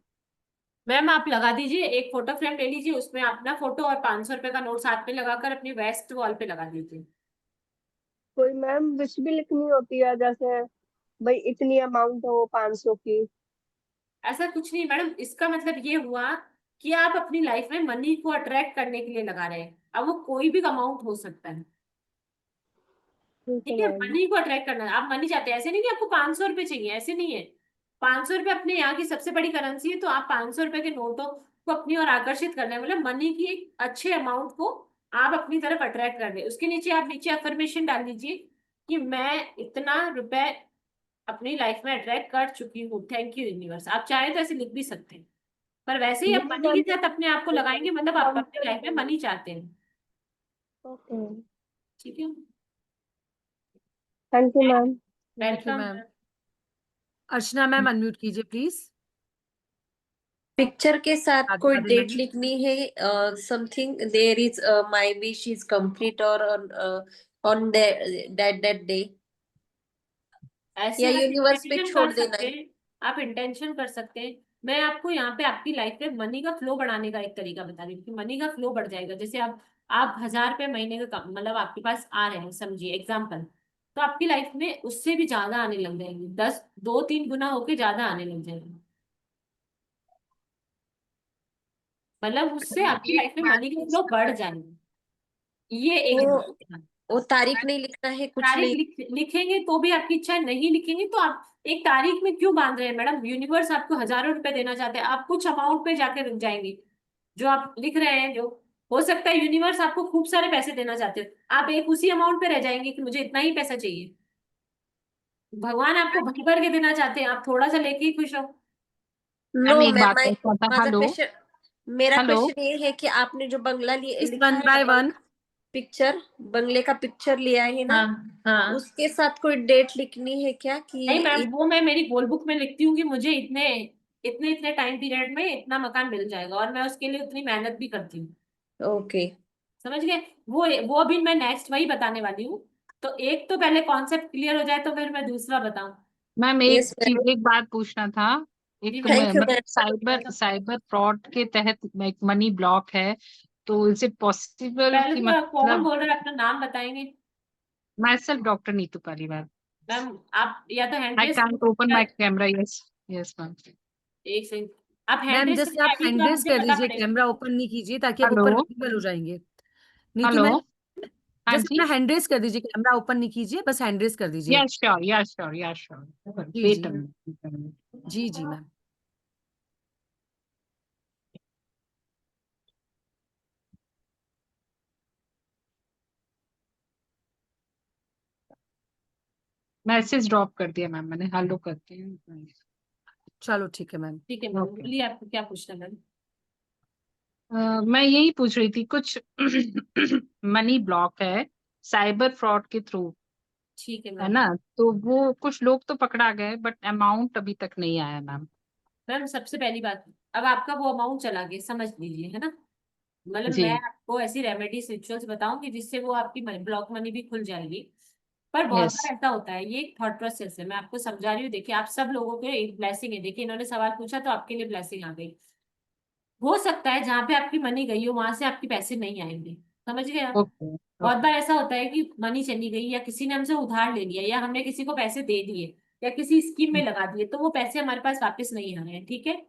मैम आप लगा दीजिए, एक फोटो फ्रेम ले लीजिए, उसमें अपना फोटो और 500 रुपए का नोट साथ में लगाकर अपनी वेस्ट वॉल पे लगा दीजिए। कोई मैम विश भी लिखनी होती है, जैसे भाई इतनी अमाउंट हो 500 की? ऐसा कुछ नहीं मैडम, इसका मतलब ये हुआ कि आप अपनी लाइफ में मनी को अट्रैक्ट करने के लिए लगा रहे हैं। अब वो कोई भी अमाउंट हो सकता है, ठीक है ठीक है, मैम। मनी को अट्रैक्ट करना है। आप मनी चाहते हैं, ऐसे नहीं कि आपको 500 रुपए चाहिए, ऐसे नहीं है। 500 रुपए अपने यहाँ की सबसे बड़ी करेंसी है, तो आप 500 रुपए के नोटों को अपनी ओर आकर्षित करना है, मतलब मनी की एक अच्छे अमाउंट को आप अपनी तरफ अट्रैक्ट कर रहे हैं। उसके नीचे आप नीचे अफर्मेशन डाल दीजिए कि मैं इतना रुपए अपनी लाइफ में अट्रैक्ट कर चुकी हूँ, थैंक यू यूनिवर्स। आप चाहे तो ऐसे लिख भी सकते हैं, पर वैसे ही आप नहीं मनी मैम, के साथ अपने आप को लगाएंगे, मतलब आप अपनी लाइफ में मनी चाहते हैं। ओके, ठीक है, thank you ma'am. Thank you welcome. Ma'am. Archana ma'am unmute कीजिए प्लीज। पिक्चर के साथ राधे कोई राधे डेट मैम। लिखनी है, something there is my wish is complete और ऑन दैट डे, ऐसे या आप यूनिवर्स पे इंटेंशन छोड़ कर देना सकते है? हैं, आप इंटेंशन कर सकते हैं। मैं आपको यहाँ पे आपकी लाइफ में मनी का फ्लो बढ़ाने का एक तरीका बता रही हूँ कि मनी का फ्लो बढ़ जाएगा। जैसे आप 1000 रुपए महीने का मतलब आपके पास आ रहे हैं, समझिए एग्जाम्पल, तो आपकी लाइफ में उससे भी ज्यादा आने लग जाएंगे, 2-3 गुना होके ज्यादा आने लग जाएंगे, मतलब उससे आपकी लाइफ में मनी का फ्लो बढ़ जाएगा। ये एक वो दिमाग में। वो तारीख नहीं लिखना है, कुछ तारीख नहीं? लिखेंगे तो भी आपकी इच्छा है, नहीं लिखेंगे तो आप एक तारीख में क्यों बांध रहे हैं मैडम? यूनिवर्स आपको हजारों रुपए देना चाहते हैं, आप कुछ अमाउंट पे जाके रुक जाएंगे। जो आप लिख रहे हैं, जो हो सकता है यूनिवर्स आपको खूब सारे पैसे देना चाहते हो, आप एक उसी अमाउंट पे रह जाएंगे कि मुझे इतना ही पैसा चाहिए। भगवान आपको भर भर के देना चाहते हैं, आप थोड़ा सा लेके ही खुश हो। नो मैम एक मैम, बात पूछना था। माझा हेलो क्वेश्चन मेरा हेलो क्वेश्चन ये है कि आपने जो बंगला इस लिखा वन है बाय वन। पिक्चर, बंगले का पिक्चर लिया है ना, हाँ हाँ। उसके साथ कोई डेट लिखनी है क्या नहीं मैम, कि? वो मैं मेरी गोल बुक में लिखती हूँ कि मुझे इतने इतने इतने टाइम पीरियड में इतना मकान मिल जाएगा, और मैं उसके लिए उतनी मेहनत भी करती हूँ। ओके। समझ गए? वो अभी मैं नेक्स्ट वही बताने वाली हूँ। तो एक तो पहले कॉन्सेप्ट क्लियर हो जाए तो फिर मैं दूसरा बताऊं। मैम, यस मैम, एक बात पूछना था। जी एक मैम। थैंक यू मतलब मैम। साइबर फ्रॉड के तहत एक मनी ब्लॉक है, तो इज इट पॉसिबल पहले कि तो कौन मतलब? बोल रहे हैं, अपना नाम बताएंगे? Myself doctor Neetu Pali ma'am. Ma'am आप या तो hand I raise can't open my camera. Yes yes ma'am. एक सेकंड, आप हैंड मैम रेस जैसे करके आप आएंगे हैंड तो आप रेस मुझे कर पता दीजिए, पड़ेगा। कैमरा ओपन नहीं कीजिए ताकि आप हेलो ऊपर विजिबल हो जाएंगे। नीतू हेलो। मैम, हाँ जैसे जी। अपना हैंड रेस कर दीजिए, कैमरा ओपन नहीं कीजिए, बस हैंड रेस कर दीजिए। Yes sure, yes sure, yes sure. जी वेट जी अ मिनट। जी जी मैम। मैसेज ड्रॉप कर दिया मैम मैंने, हेलो करती हूँ। चलो ठीक है मैम। ठीक है मैम, ओके। बोलिए आपको क्या पूछना है मैम। मैं यही पूछ रही थी, कुछ मनी ब्लॉक है साइबर फ्रॉड के थ्रू, ठीक है है मैम। ना? तो वो कुछ लोग तो पकड़ा गए बट अमाउंट अभी तक नहीं आया मैम। मैम सबसे पहली बात, अब आपका वो अमाउंट चला गया, समझ लीजिए, है ना। मतलब जी मैं आपको ऐसी रेमेडीज रिचुअल्स बताऊंगी जिससे वो आपकी ब्लॉक मनी भी खुल जाएगी। पर बहुत यस बार ऐसा होता है, ये एक थॉट प्रोसेस है, मैं आपको समझा रही हूँ। देखिए आप सब लोगों के एक ब्लेसिंग है, देखिए इन्होंने सवाल पूछा तो आपके लिए ब्लेसिंग आ गई। हो सकता है जहाँ पे आपकी मनी गई हो वहां से आपके पैसे नहीं आएंगे, समझ गए आप। ओके बहुत ओके बार ऐसा होता है कि मनी चली गई, या किसी ने हमसे उधार ले लिया, या हमने किसी को पैसे दे दिए, या किसी स्कीम में लगा दिए, तो वो पैसे हमारे पास वापस नहीं आ रहे हैं, ठीक है।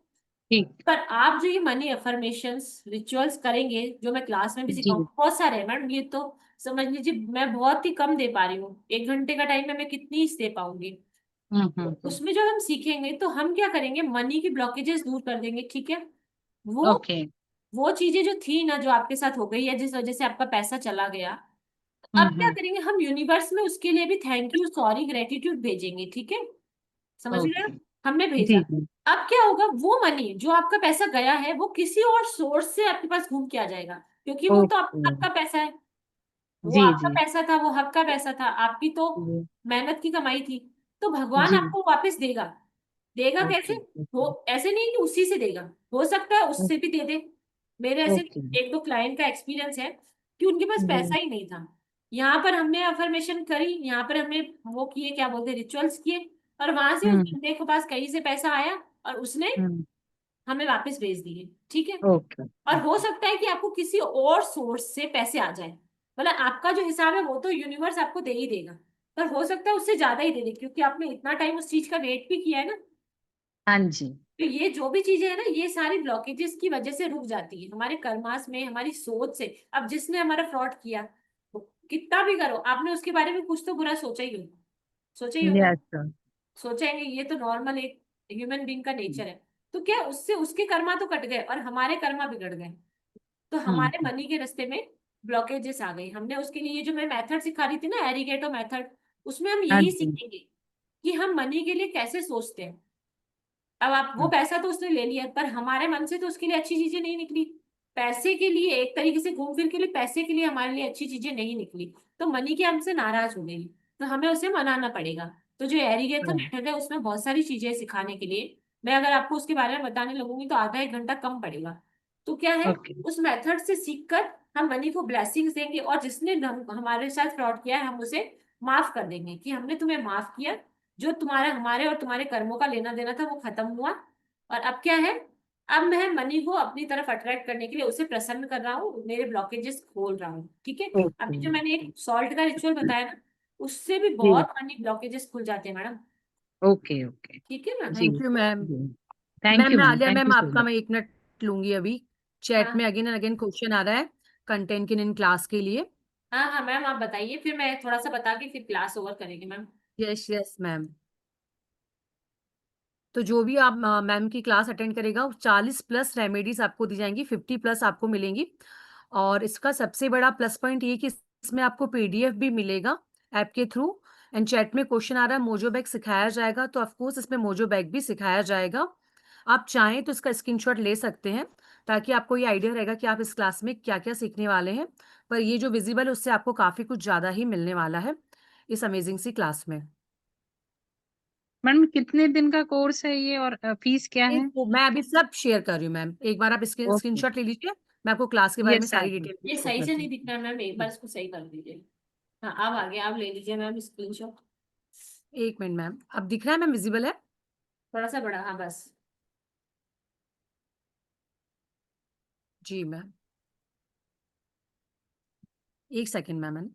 ठीक पर आप जो ये मनी अफर्मेशंस रिचुअल्स करेंगे, जो मैं क्लास में भी जी सिखाऊंगी, बहुत सारे हैं मैडम, ये तो समझ लीजिए मैं बहुत ही कम दे पा रही हूँ, 1 घंटे का टाइम में मैं कितनी ही दे पाऊंगी। हम्म। उसमें जो हम सीखेंगे तो हम क्या करेंगे, मनी की ब्लॉकेजेस दूर कर देंगे, ठीक है। वो ओके वो चीजें जो थी ना, जो आपके साथ हो गई है, जिस वजह से आपका पैसा चला गया, अब क्या हम्म। करेंगे हम यूनिवर्स में उसके लिए भी थैंक यू, सॉरी, ग्रेटिट्यूड भेजेंगे, ठीक है। समझ रहे ओके हो, हमने भेजा। जी जी अब क्या होगा, वो मनी जो आपका पैसा गया है वो किसी और सोर्स से आपके पास घूम के आ जाएगा, क्योंकि वो तो ओके आपका पैसा है। वो जी आपका जी पैसा था, वो हक का पैसा था, आपकी तो जी मेहनत की कमाई थी। तो भगवान जी आपको वापस देगा। देगा कैसे? ओके वो ओके ऐसे नहीं कि उसी से देगा, हो सकता है उससे भी दे दे। मेरे ऐसे ओके एक दो क्लाइंट का एक्सपीरियंस है कि उनके पास जी पैसा ही नहीं था। यहाँ पर हमने अफर्मेशन करी, यहाँ पर हमने वो किए, क्या बोलते हैं, रिचुअल्स किए, और वहां से उस हम्म बंदे के पास कहीं से पैसा आया और उसने हम्म हमें वापस भेज दिए, ठीक है। ओके और हो सकता है कि आपको किसी और सोर्स से पैसे आ जाए, मतलब आपका जो हिसाब है वो तो यूनिवर्स आपको दे ही देगा, पर हो सकता है उससे ज्यादा ही दे दे, क्योंकि आपने इतना टाइम उस चीज का वेट भी किया है ना। हाँ जी तो ये जो भी चीजें है ना, ये सारी ब्लॉकेजेस की वजह से रुक जाती है, हमारे कर्मास में, हमारी सोच से। अब जिसने हमारा फ्रॉड किया, वो कितना भी करो, आपने उसके बारे में कुछ तो बुरा सोचा ही होगा, सोचा ही होगा। यस सर सोचेंगे, ये तो नॉर्मल एक ह्यूमन बीइंग का नेचर है। तो क्या उससे उसके कर्मा तो कट गए और हमारे कर्मा बिगड़ गए, तो हमारे हम्म मनी के रास्ते में ब्लॉकेजेस आ गई। हमने उसके लिए ये जो मैं मेथड सिखा रही थी ना, एरिगेटो मेथड, उसमें हम हाँ यही जी सीखेंगे कि हम मनी के लिए कैसे सोचते हैं। अब आप, वो हाँ, पैसा तो उसने ले लिया, पर हमारे मन से तो उसके लिए अच्छी चीजें नहीं निकली। पैसे के लिए एक तरीके से घूम फिर के लिए, पैसे के लिए हमारे लिए अच्छी चीजें नहीं निकली, तो मनी के हमसे नाराज हो गई, तो हमें उसे मनाना पड़ेगा। तो जो एरिगेथन हाँ, मेथड है उसमें बहुत सारी चीजें सिखाने के लिए, मैं अगर आपको उसके बारे में बताने लगूंगी तो आधा 1 घंटा कम पड़ेगा। तो क्या है, ओके उस मेथड से सीखकर हम मनी को ब्लेसिंग्स देंगे, और जिसने हमारे साथ फ्रॉड किया है हम उसे माफ कर देंगे, कि हमने तुम्हें माफ किया, जो तुम्हारा, हमारे और तुम्हारे कर्मों का लेना देना था वो खत्म हुआ। और अब क्या है, अब मैं मनी को अपनी तरफ अट्रैक्ट करने के लिए उसे प्रसन्न कर रहा हूँ, मेरे ब्लॉकेजेस खोल रहा हूँ, ठीक है। ओके अभी जो मैंने एक सॉल्ट का रिचुअल बताया ना, उससे भी जी बहुत मनी ब्लॉकेजेस खुल जाते हैं मैडम, ओके ओके ठीक है ना। जी थैंक यू मैम। जी मैम थैंक यू मैं ma'am Alia thank ma'am you so आपका मच मैं 1 मिनट लूंगी अभी। चैट में हाँ अगेन एंड अगेन क्वेश्चन आ रहा है कंटेंट इन क्लास के लिए। हाँ हाँ मैम, आप बताइए, फिर मैं थोड़ा सा बता के फिर क्लास ओवर करेंगे मैम। Yes yes ma'am. तो जो भी आप मैम की क्लास अटेंड करेगा 40+ रेमेडीज आपको दी जाएंगी, 50+ आपको मिलेंगी। और इसका सबसे बड़ा प्लस पॉइंट ये कि इसमें आपको पीडीएफ भी मिलेगा ऐप के थ्रू। एंड चैट में क्वेश्चन आ रहा है मोजो बैग सिखाया जाएगा, तो ऑफकोर्स इसमें मोजो बैग भी सिखाया जाएगा। आप चाहें तो इसका स्क्रीनशॉट ले सकते हैं, ताकि आपको ये आइडिया रहेगा कि आप इस क्लास में क्या क्या सीखने वाले हैं। पर ये जो विजिबल है उससे आपको काफ़ी कुछ ज़्यादा ही मिलने वाला है इस अमेजिंग सी क्लास में। मैडम कितने दिन का कोर्स है ये और फीस क्या है तो मैं अभी सब शेयर कर रही हूँ मैम, एक बार आप ओके स्क्रीनशॉट ले लीजिए। मैं आपको क्लास के बारे में यस सारी आई डिटेल ये शेयर सही से करती नहीं दिख रहा है मैम, एक बार हूँ। इसको सही कर दीजिए। हाँ अब आ गया, आप ले लीजिए मैम स्क्रीनशॉट। 1 मिनट मैम, अब दिख रहा है मैम, विजिबल है? थोड़ा सा बड़ा, हाँ बस। जी ma'am, 1 second ma'am.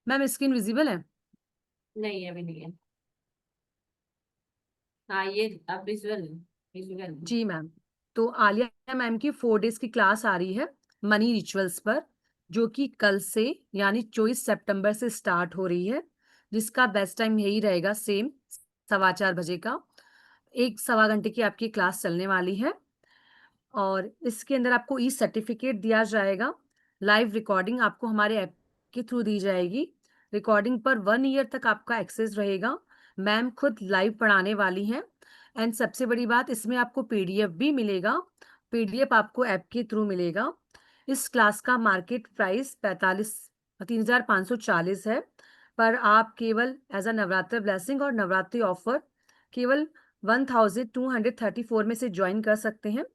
Ma'am screen visible है? नहीं अभी नहीं है। हाँ ये अब विजुअल है, विजुअल है। जी मैम। तो आलिया मैम की 4 डेज की क्लास आ रही है मनी रिचुअल्स पर, जो कि कल से यानी 24 सितंबर से स्टार्ट हो रही है, जिसका बेस्ट टाइम यही रहेगा, सेम 4:15 बजे का। 1 सवा घंटे की आपकी क्लास चलने वाली है। और इसके अंदर आपको ई सर्टिफिकेट दिया जाएगा। लाइव रिकॉर्डिंग आपको हमारे ऐप के थ्रू दी जाएगी। रिकॉर्डिंग पर 1 ईयर तक आपका एक्सेस रहेगा। मैम खुद लाइव पढ़ाने वाली हैं। एंड सबसे बड़ी बात, इसमें आपको पीडीएफ भी मिलेगा। पीडीएफ आपको ऐप के थ्रू मिलेगा। इस क्लास का मार्केट प्राइस 3,540 है, पर आप केवल एज अ नवरात्र ब्लेसिंग और नवरात्रि ऑफर केवल 1234 में से ज्वाइन कर सकते हैं,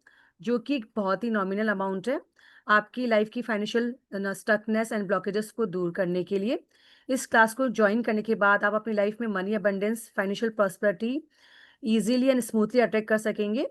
जो कि एक बहुत ही नॉमिनल अमाउंट है आपकी लाइफ की फाइनेंशियल स्टकनेस एंड ब्लॉकेजेस को दूर करने के लिए। इस क्लास को ज्वाइन करने के बाद आप अपनी लाइफ में money abundance, financial prosperity easily and smoothly attract कर सकेंगे।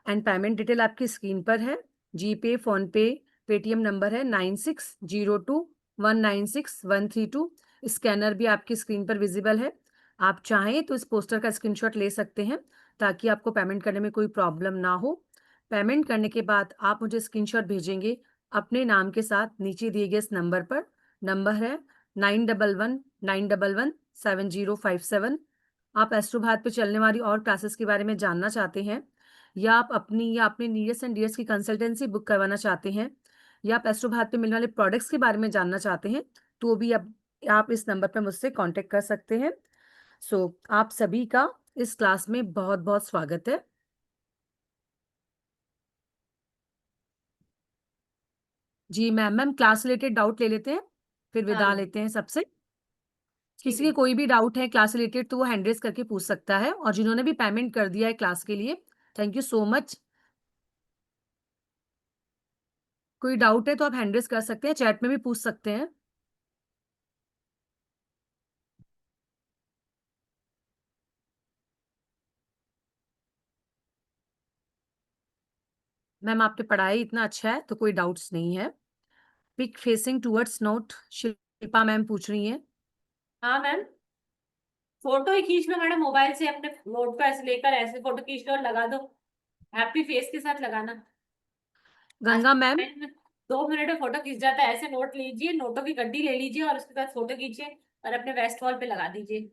एंड पेमेंट डिटेल आपकी स्क्रीन पर है। जीपे, फोनपे, पेटीएम नंबर है 9602196132। स्कैनर भी आपकी स्क्रीन पर विजिबल है। आप चाहें तो इस पोस्टर का स्क्रीनशॉट ले सकते हैं ताकि आपको पेमेंट करने में कोई प्रॉब्लम ना हो। पेमेंट करने के बाद आप मुझे स्क्रीनशॉट भेजेंगे अपने नाम के साथ नीचे दिए गए इस नंबर पर। नंबर है 9119117057। आप एस्ट्रो भारत पे चलने वाली और क्लासेस के बारे में जानना चाहते हैं, या आप अपनी या अपने नियरेस्ट एंड डियर्स की कंसल्टेंसी बुक करवाना चाहते हैं, या आप एस्ट्रो भारत पे मिलने वाले प्रोडक्ट्स के बारे में जानना चाहते हैं, तो भी आप इस नंबर पर मुझसे कांटेक्ट कर सकते हैं। सो आप सभी का इस क्लास में बहुत बहुत स्वागत है। जी मैम क्लास रिलेटेड डाउट ले लेते हैं, फिर विदा हाँ लेते हैं सबसे। किसी ठीक के है। कोई भी डाउट है क्लास रिलेटेड तो वो हैंड रेज करके पूछ सकता है, और जिन्होंने भी पेमेंट कर दिया है क्लास के लिए, थैंक यू सो मच। कोई डाउट है तो आप हैंड रेज कर सकते हैं, चैट में भी पूछ सकते हैं। मैम आपने पढ़ाई इतना अच्छा है तो कोई डाउट्स नहीं है। Pic facing towards note, Shilpa ma'am पूछ रही हैं। हाँ मैम, फोटो ही खींच लो मैडम, मोबाइल से अपने नोट को ऐसे लेकर ऐसे फोटो खींच लो और लगा दो। हैप्पी फेस के साथ लगाना। आज गंगा मैम, 2 मिनट में फोटो खींच जाता है। ऐसे नोट लीजिए, नोटों की गड्डी ले लीजिए और उसके साथ फोटो खींचिए और अपने वेस्ट वॉल पे लगा दीजिए।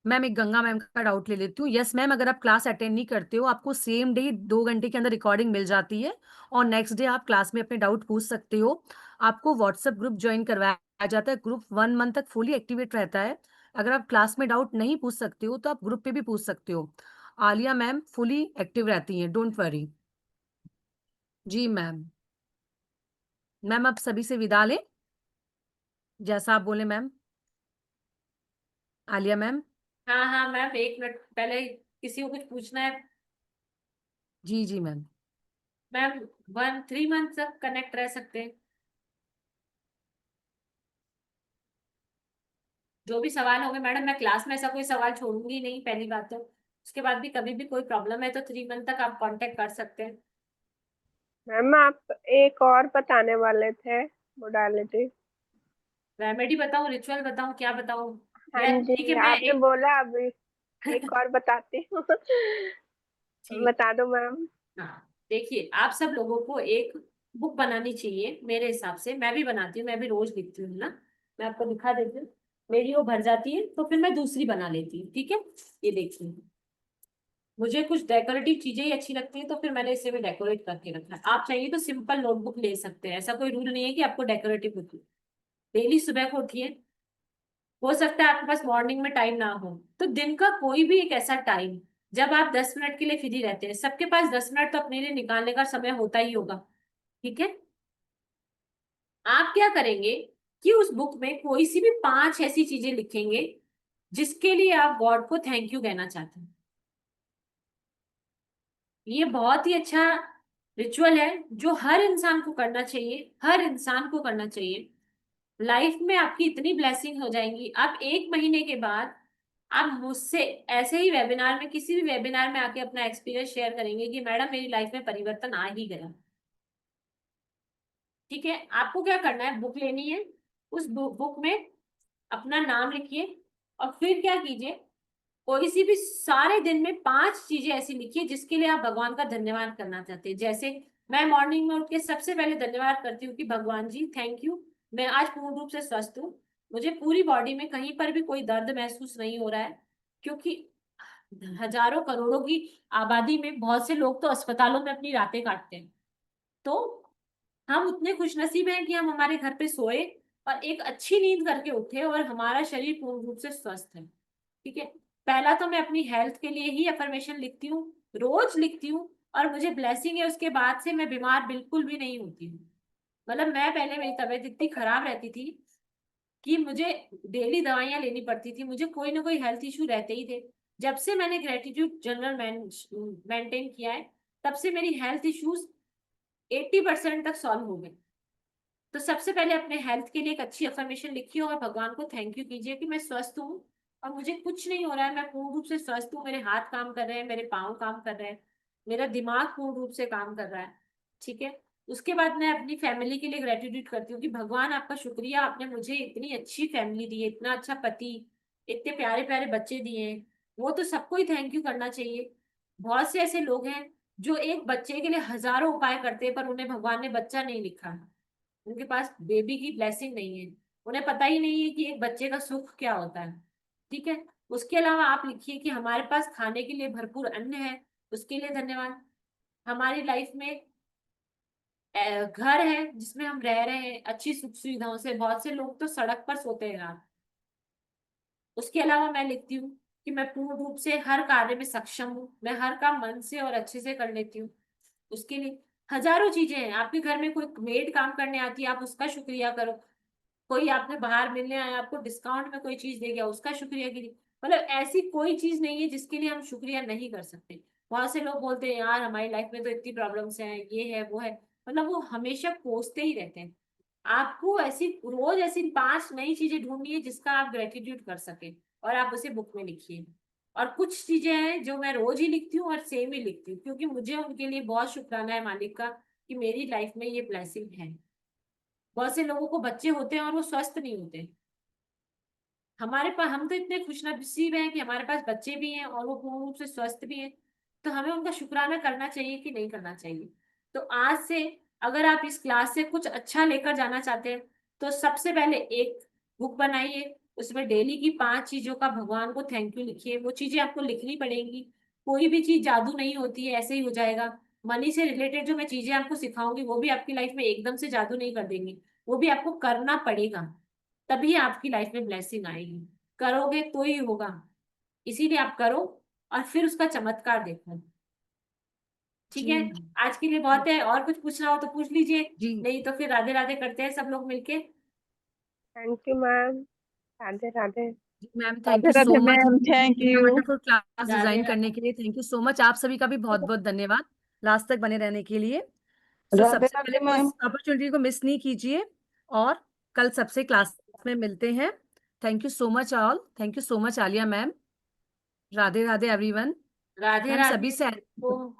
मैम एक गंगा मैम का डाउट ले लेती हूँ। यस मैम, अगर आप क्लास अटेंड नहीं करते हो, आपको सेम डे 2 घंटे के अंदर रिकॉर्डिंग मिल जाती है, और नेक्स्ट डे आप क्लास में अपने डाउट पूछ सकते हो। आपको व्हाट्सएप ग्रुप ज्वाइन करवाया जाता है। ग्रुप 1 मंथ तक फुली एक्टिवेट रहता है। अगर आप क्लास में डाउट नहीं पूछ सकते हो तो आप ग्रुप पे भी पूछ सकते हो। आलिया मैम फुली एक्टिव रहती हैं, डोंट वरी। जी मैम। मैम आप सभी से विदा लें, जैसा आप बोले मैम। आलिया मैम। हाँ हाँ मैम, 1 मिनट पहले किसी को कुछ पूछना है। जी जी मैम। मैम 3 मंथ तक कनेक्ट रह सकते हैं। जो भी सवाल होंगे मैडम, मैं क्लास में ऐसा कोई सवाल छोड़ूंगी नहीं, पहली बात तो। उसके बाद भी कभी भी कोई प्रॉब्लम है तो 3 मंथ तक आप कांटेक्ट कर सकते हैं। मैम आप एक और बताने वाले थे मोडालिटी। रेमेडी बताऊं, रिचुअल बताऊं, क्या बताऊं? हाँ या ठीक जी, है मैं आपने एक बोला अभी एक और बताती हूँ। ठीक। बता दो मैम। हाँ देखिए, आप सब लोगों को एक बुक बनानी चाहिए मेरे हिसाब से। मैं भी बनाती हूँ, मैं भी रोज लिखती हूँ ना। मैं आपको दिखा देती हूँ। मेरी वो भर जाती है तो फिर मैं दूसरी बना लेती हूँ, ठीक है। ये देखिए, मुझे कुछ डेकोरेटिव चीजें ही अच्छी लगती हैं तो फिर मैंने इसे भी डेकोरेट करके रखा है। आप चाहिए तो सिंपल नोटबुक ले सकते हैं, ऐसा कोई रूल नहीं है कि आपको डेकोरेटिव बुक। डेली सुबह को उठिए। हो सकता है आपके पास मॉर्निंग में टाइम ना हो, तो दिन का कोई भी एक ऐसा टाइम जब आप 10 मिनट के लिए फ्री रहते हैं। सबके पास 10 मिनट तो अपने लिए निकालने का समय होता ही होगा, ठीक है। आप क्या करेंगे कि उस बुक में कोई सी भी 5 ऐसी चीजें लिखेंगे जिसके लिए आप गॉड को थैंक यू कहना चाहते हैं। ये बहुत ही अच्छा रिचुअल है जो हर इंसान को करना चाहिए, हर इंसान को करना चाहिए। लाइफ में आपकी इतनी ब्लेसिंग हो जाएंगी। आप 1 महीने के बाद आप मुझसे ऐसे ही वेबिनार में, किसी भी वेबिनार में आके अपना एक्सपीरियंस शेयर करेंगे कि मैडम मेरी लाइफ में परिवर्तन आ ही गया, ठीक है। आपको क्या करना है, बुक लेनी है, उस बुक में अपना नाम लिखिए और फिर क्या कीजिए, कोई सी भी सारे दिन में 5 चीजें ऐसी लिखिए जिसके लिए आप भगवान का धन्यवाद करना चाहते हैं। जैसे मैं मॉर्निंग में उठ के सबसे पहले धन्यवाद करती हूँ कि भगवान जी थैंक यू, मैं आज पूर्ण रूप से स्वस्थ हूँ। मुझे पूरी बॉडी में कहीं पर भी कोई दर्द महसूस नहीं हो रहा है, क्योंकि हजारों करोड़ों की आबादी में बहुत से लोग तो अस्पतालों में अपनी रातें काटते हैं। तो हम उतने खुशनसीब हैं कि हम हमारे घर पे सोए और एक अच्छी नींद करके उठे और हमारा शरीर पूर्ण रूप से स्वस्थ है, ठीक है। पहला तो मैं अपनी हेल्थ के लिए ही अफर्मेशन लिखती हूँ, रोज लिखती हूँ, और मुझे ब्लेसिंग है उसके बाद से मैं बीमार बिल्कुल भी नहीं होती हूँ। मतलब मैं पहले, मेरी तबीयत इतनी खराब रहती थी कि मुझे डेली दवाइयां लेनी पड़ती थी, मुझे कोई ना कोई हेल्थ इशू रहते ही थे। जब से मैंने ग्रेटिट्यूड जर्नल मेंटेन किया है, तब से मेरी हेल्थ इश्यूज 80% तक सॉल्व हो गए। तो सबसे पहले अपने हेल्थ के लिए एक अच्छी अफर्मेशन लिखिए और भगवान को थैंक यू कीजिए कि मैं स्वस्थ हूँ और मुझे कुछ नहीं हो रहा है, मैं पूर्ण रूप से स्वस्थ हूँ, मेरे हाथ काम कर रहे हैं, मेरे पाँव काम कर रहे हैं, मेरा दिमाग पूर्ण रूप से काम कर रहा है। ठीक है, उसके बाद मैं अपनी फैमिली के लिए ग्रेटिट्यूड करती हूँ कि भगवान आपका शुक्रिया, आपने मुझे इतनी अच्छी फैमिली दी है, इतना अच्छा पति, इतने प्यारे प्यारे बच्चे दिए हैं। वो तो सबको ही थैंक यू करना चाहिए। बहुत से ऐसे लोग हैं जो एक बच्चे के लिए हजारों उपाय करते हैं, पर उन्हें भगवान ने बच्चा नहीं लिखा है, उनके पास बेबी की ब्लेसिंग नहीं है, उन्हें पता ही नहीं है कि एक बच्चे का सुख क्या होता है। ठीक है, उसके अलावा आप लिखिए कि हमारे पास खाने के लिए भरपूर अन्न है, उसके लिए धन्यवाद। हमारी लाइफ में घर है जिसमें हम रह रहे हैं अच्छी सुख सुविधाओं से, बहुत से लोग तो सड़क पर सोते हैं रात। उसके अलावा मैं लिखती हूँ कि मैं पूर्ण रूप से हर कार्य में सक्षम हूँ, मैं हर काम मन से और अच्छे से कर लेती हूँ। उसके लिए हजारों चीजें हैं। आपके घर में कोई मेड काम करने आती है, आप उसका शुक्रिया करो। कोई आपने बाहर मिलने आया, आपको डिस्काउंट में कोई चीज दे गया, उसका शुक्रिया कीजिए। मतलब ऐसी कोई चीज नहीं है जिसके लिए हम शुक्रिया नहीं कर सकते। बहुत से लोग बोलते हैं यार हमारी लाइफ में तो इतनी प्रॉब्लम्स हैं, ये है वो है, मतलब वो हमेशा कोसते ही रहते हैं। आपको ऐसी रोज ऐसी 5 नई चीजें ढूंढनी है जिसका आप ग्रेटिट्यूड कर सके, और आप उसे बुक में लिखिए। और कुछ चीजें हैं जो मैं रोज ही लिखती हूँ और सेम ही लिखती हूँ, क्योंकि मुझे उनके लिए बहुत शुक्राना है मालिक का कि मेरी लाइफ में ये ब्लेसिंग है। बहुत से लोगों को बच्चे होते हैं और वो स्वस्थ नहीं होते। हमारे पास, हम तो इतने खुशनसीब हैं कि हमारे पास बच्चे भी हैं और वो पूर्ण रूप से स्वस्थ भी हैं। तो हमें उनका शुक्राना करना चाहिए कि नहीं करना चाहिए। तो आज से अगर आप इस क्लास से कुछ अच्छा लेकर जाना चाहते हैं, तो सबसे पहले एक बुक बनाइए, उसमें डेली की 5 चीजों का भगवान को थैंक यू लिखिए। वो चीजें आपको लिखनी पड़ेंगी, कोई भी चीज जादू नहीं होती है, ऐसे ही हो जाएगा। मनी से रिलेटेड जो मैं चीजें आपको सिखाऊंगी वो भी आपकी लाइफ में एकदम से जादू नहीं कर देंगी, वो भी आपको करना पड़ेगा, तभी आपकी लाइफ में ब्लेसिंग आएगी। करोगे तो ही होगा, इसीलिए आप करो और फिर उसका चमत्कार देखो। ठीक है, जी आज के लिए बहुत है। और कुछ पूछना हो तो पूछ लीजिए, जी नहीं तो फिर राधे राधे करते हैं सब लोग मिलके। Thank you ma'am. Radhe Radhe. Ma'am, thank Radhe you so Radhe much ma'am, thank इतना you. Wonderful class Radhe design करने राधे। के लिए। थैंक यू सो मच, आप सभी का भी बहुत बहुत धन्यवाद लास्ट तक बने रहने के लिए। सो राधे सबसे पहले राधे वो मैम। इस अपॉर्चुनिटी को मिस नहीं कीजिए, और कल सबसे क्लास में मिलते हैं। Thank you so much all, thank you so much Alia ma'am. Radhe Radhe everyone. Radhe ma'am सभी राधे। से तो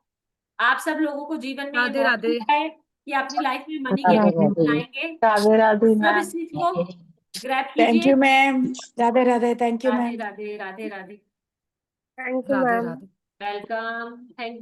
आप सब लोगों को जीवन में ये राधे मौका राधे। मिला है कि अपनी लाइफ में मनी के राधे लिए राधे। लाएंगे। राधे राधे सब मैम। इस चीज को ग्रैब थैंक कीजिए। You ma'am. Radhe Radhe, thank you Radhe ma'am. Radhe Radhe Radhe. Thank you Radhe ma'am. Radhe. Welcome, thank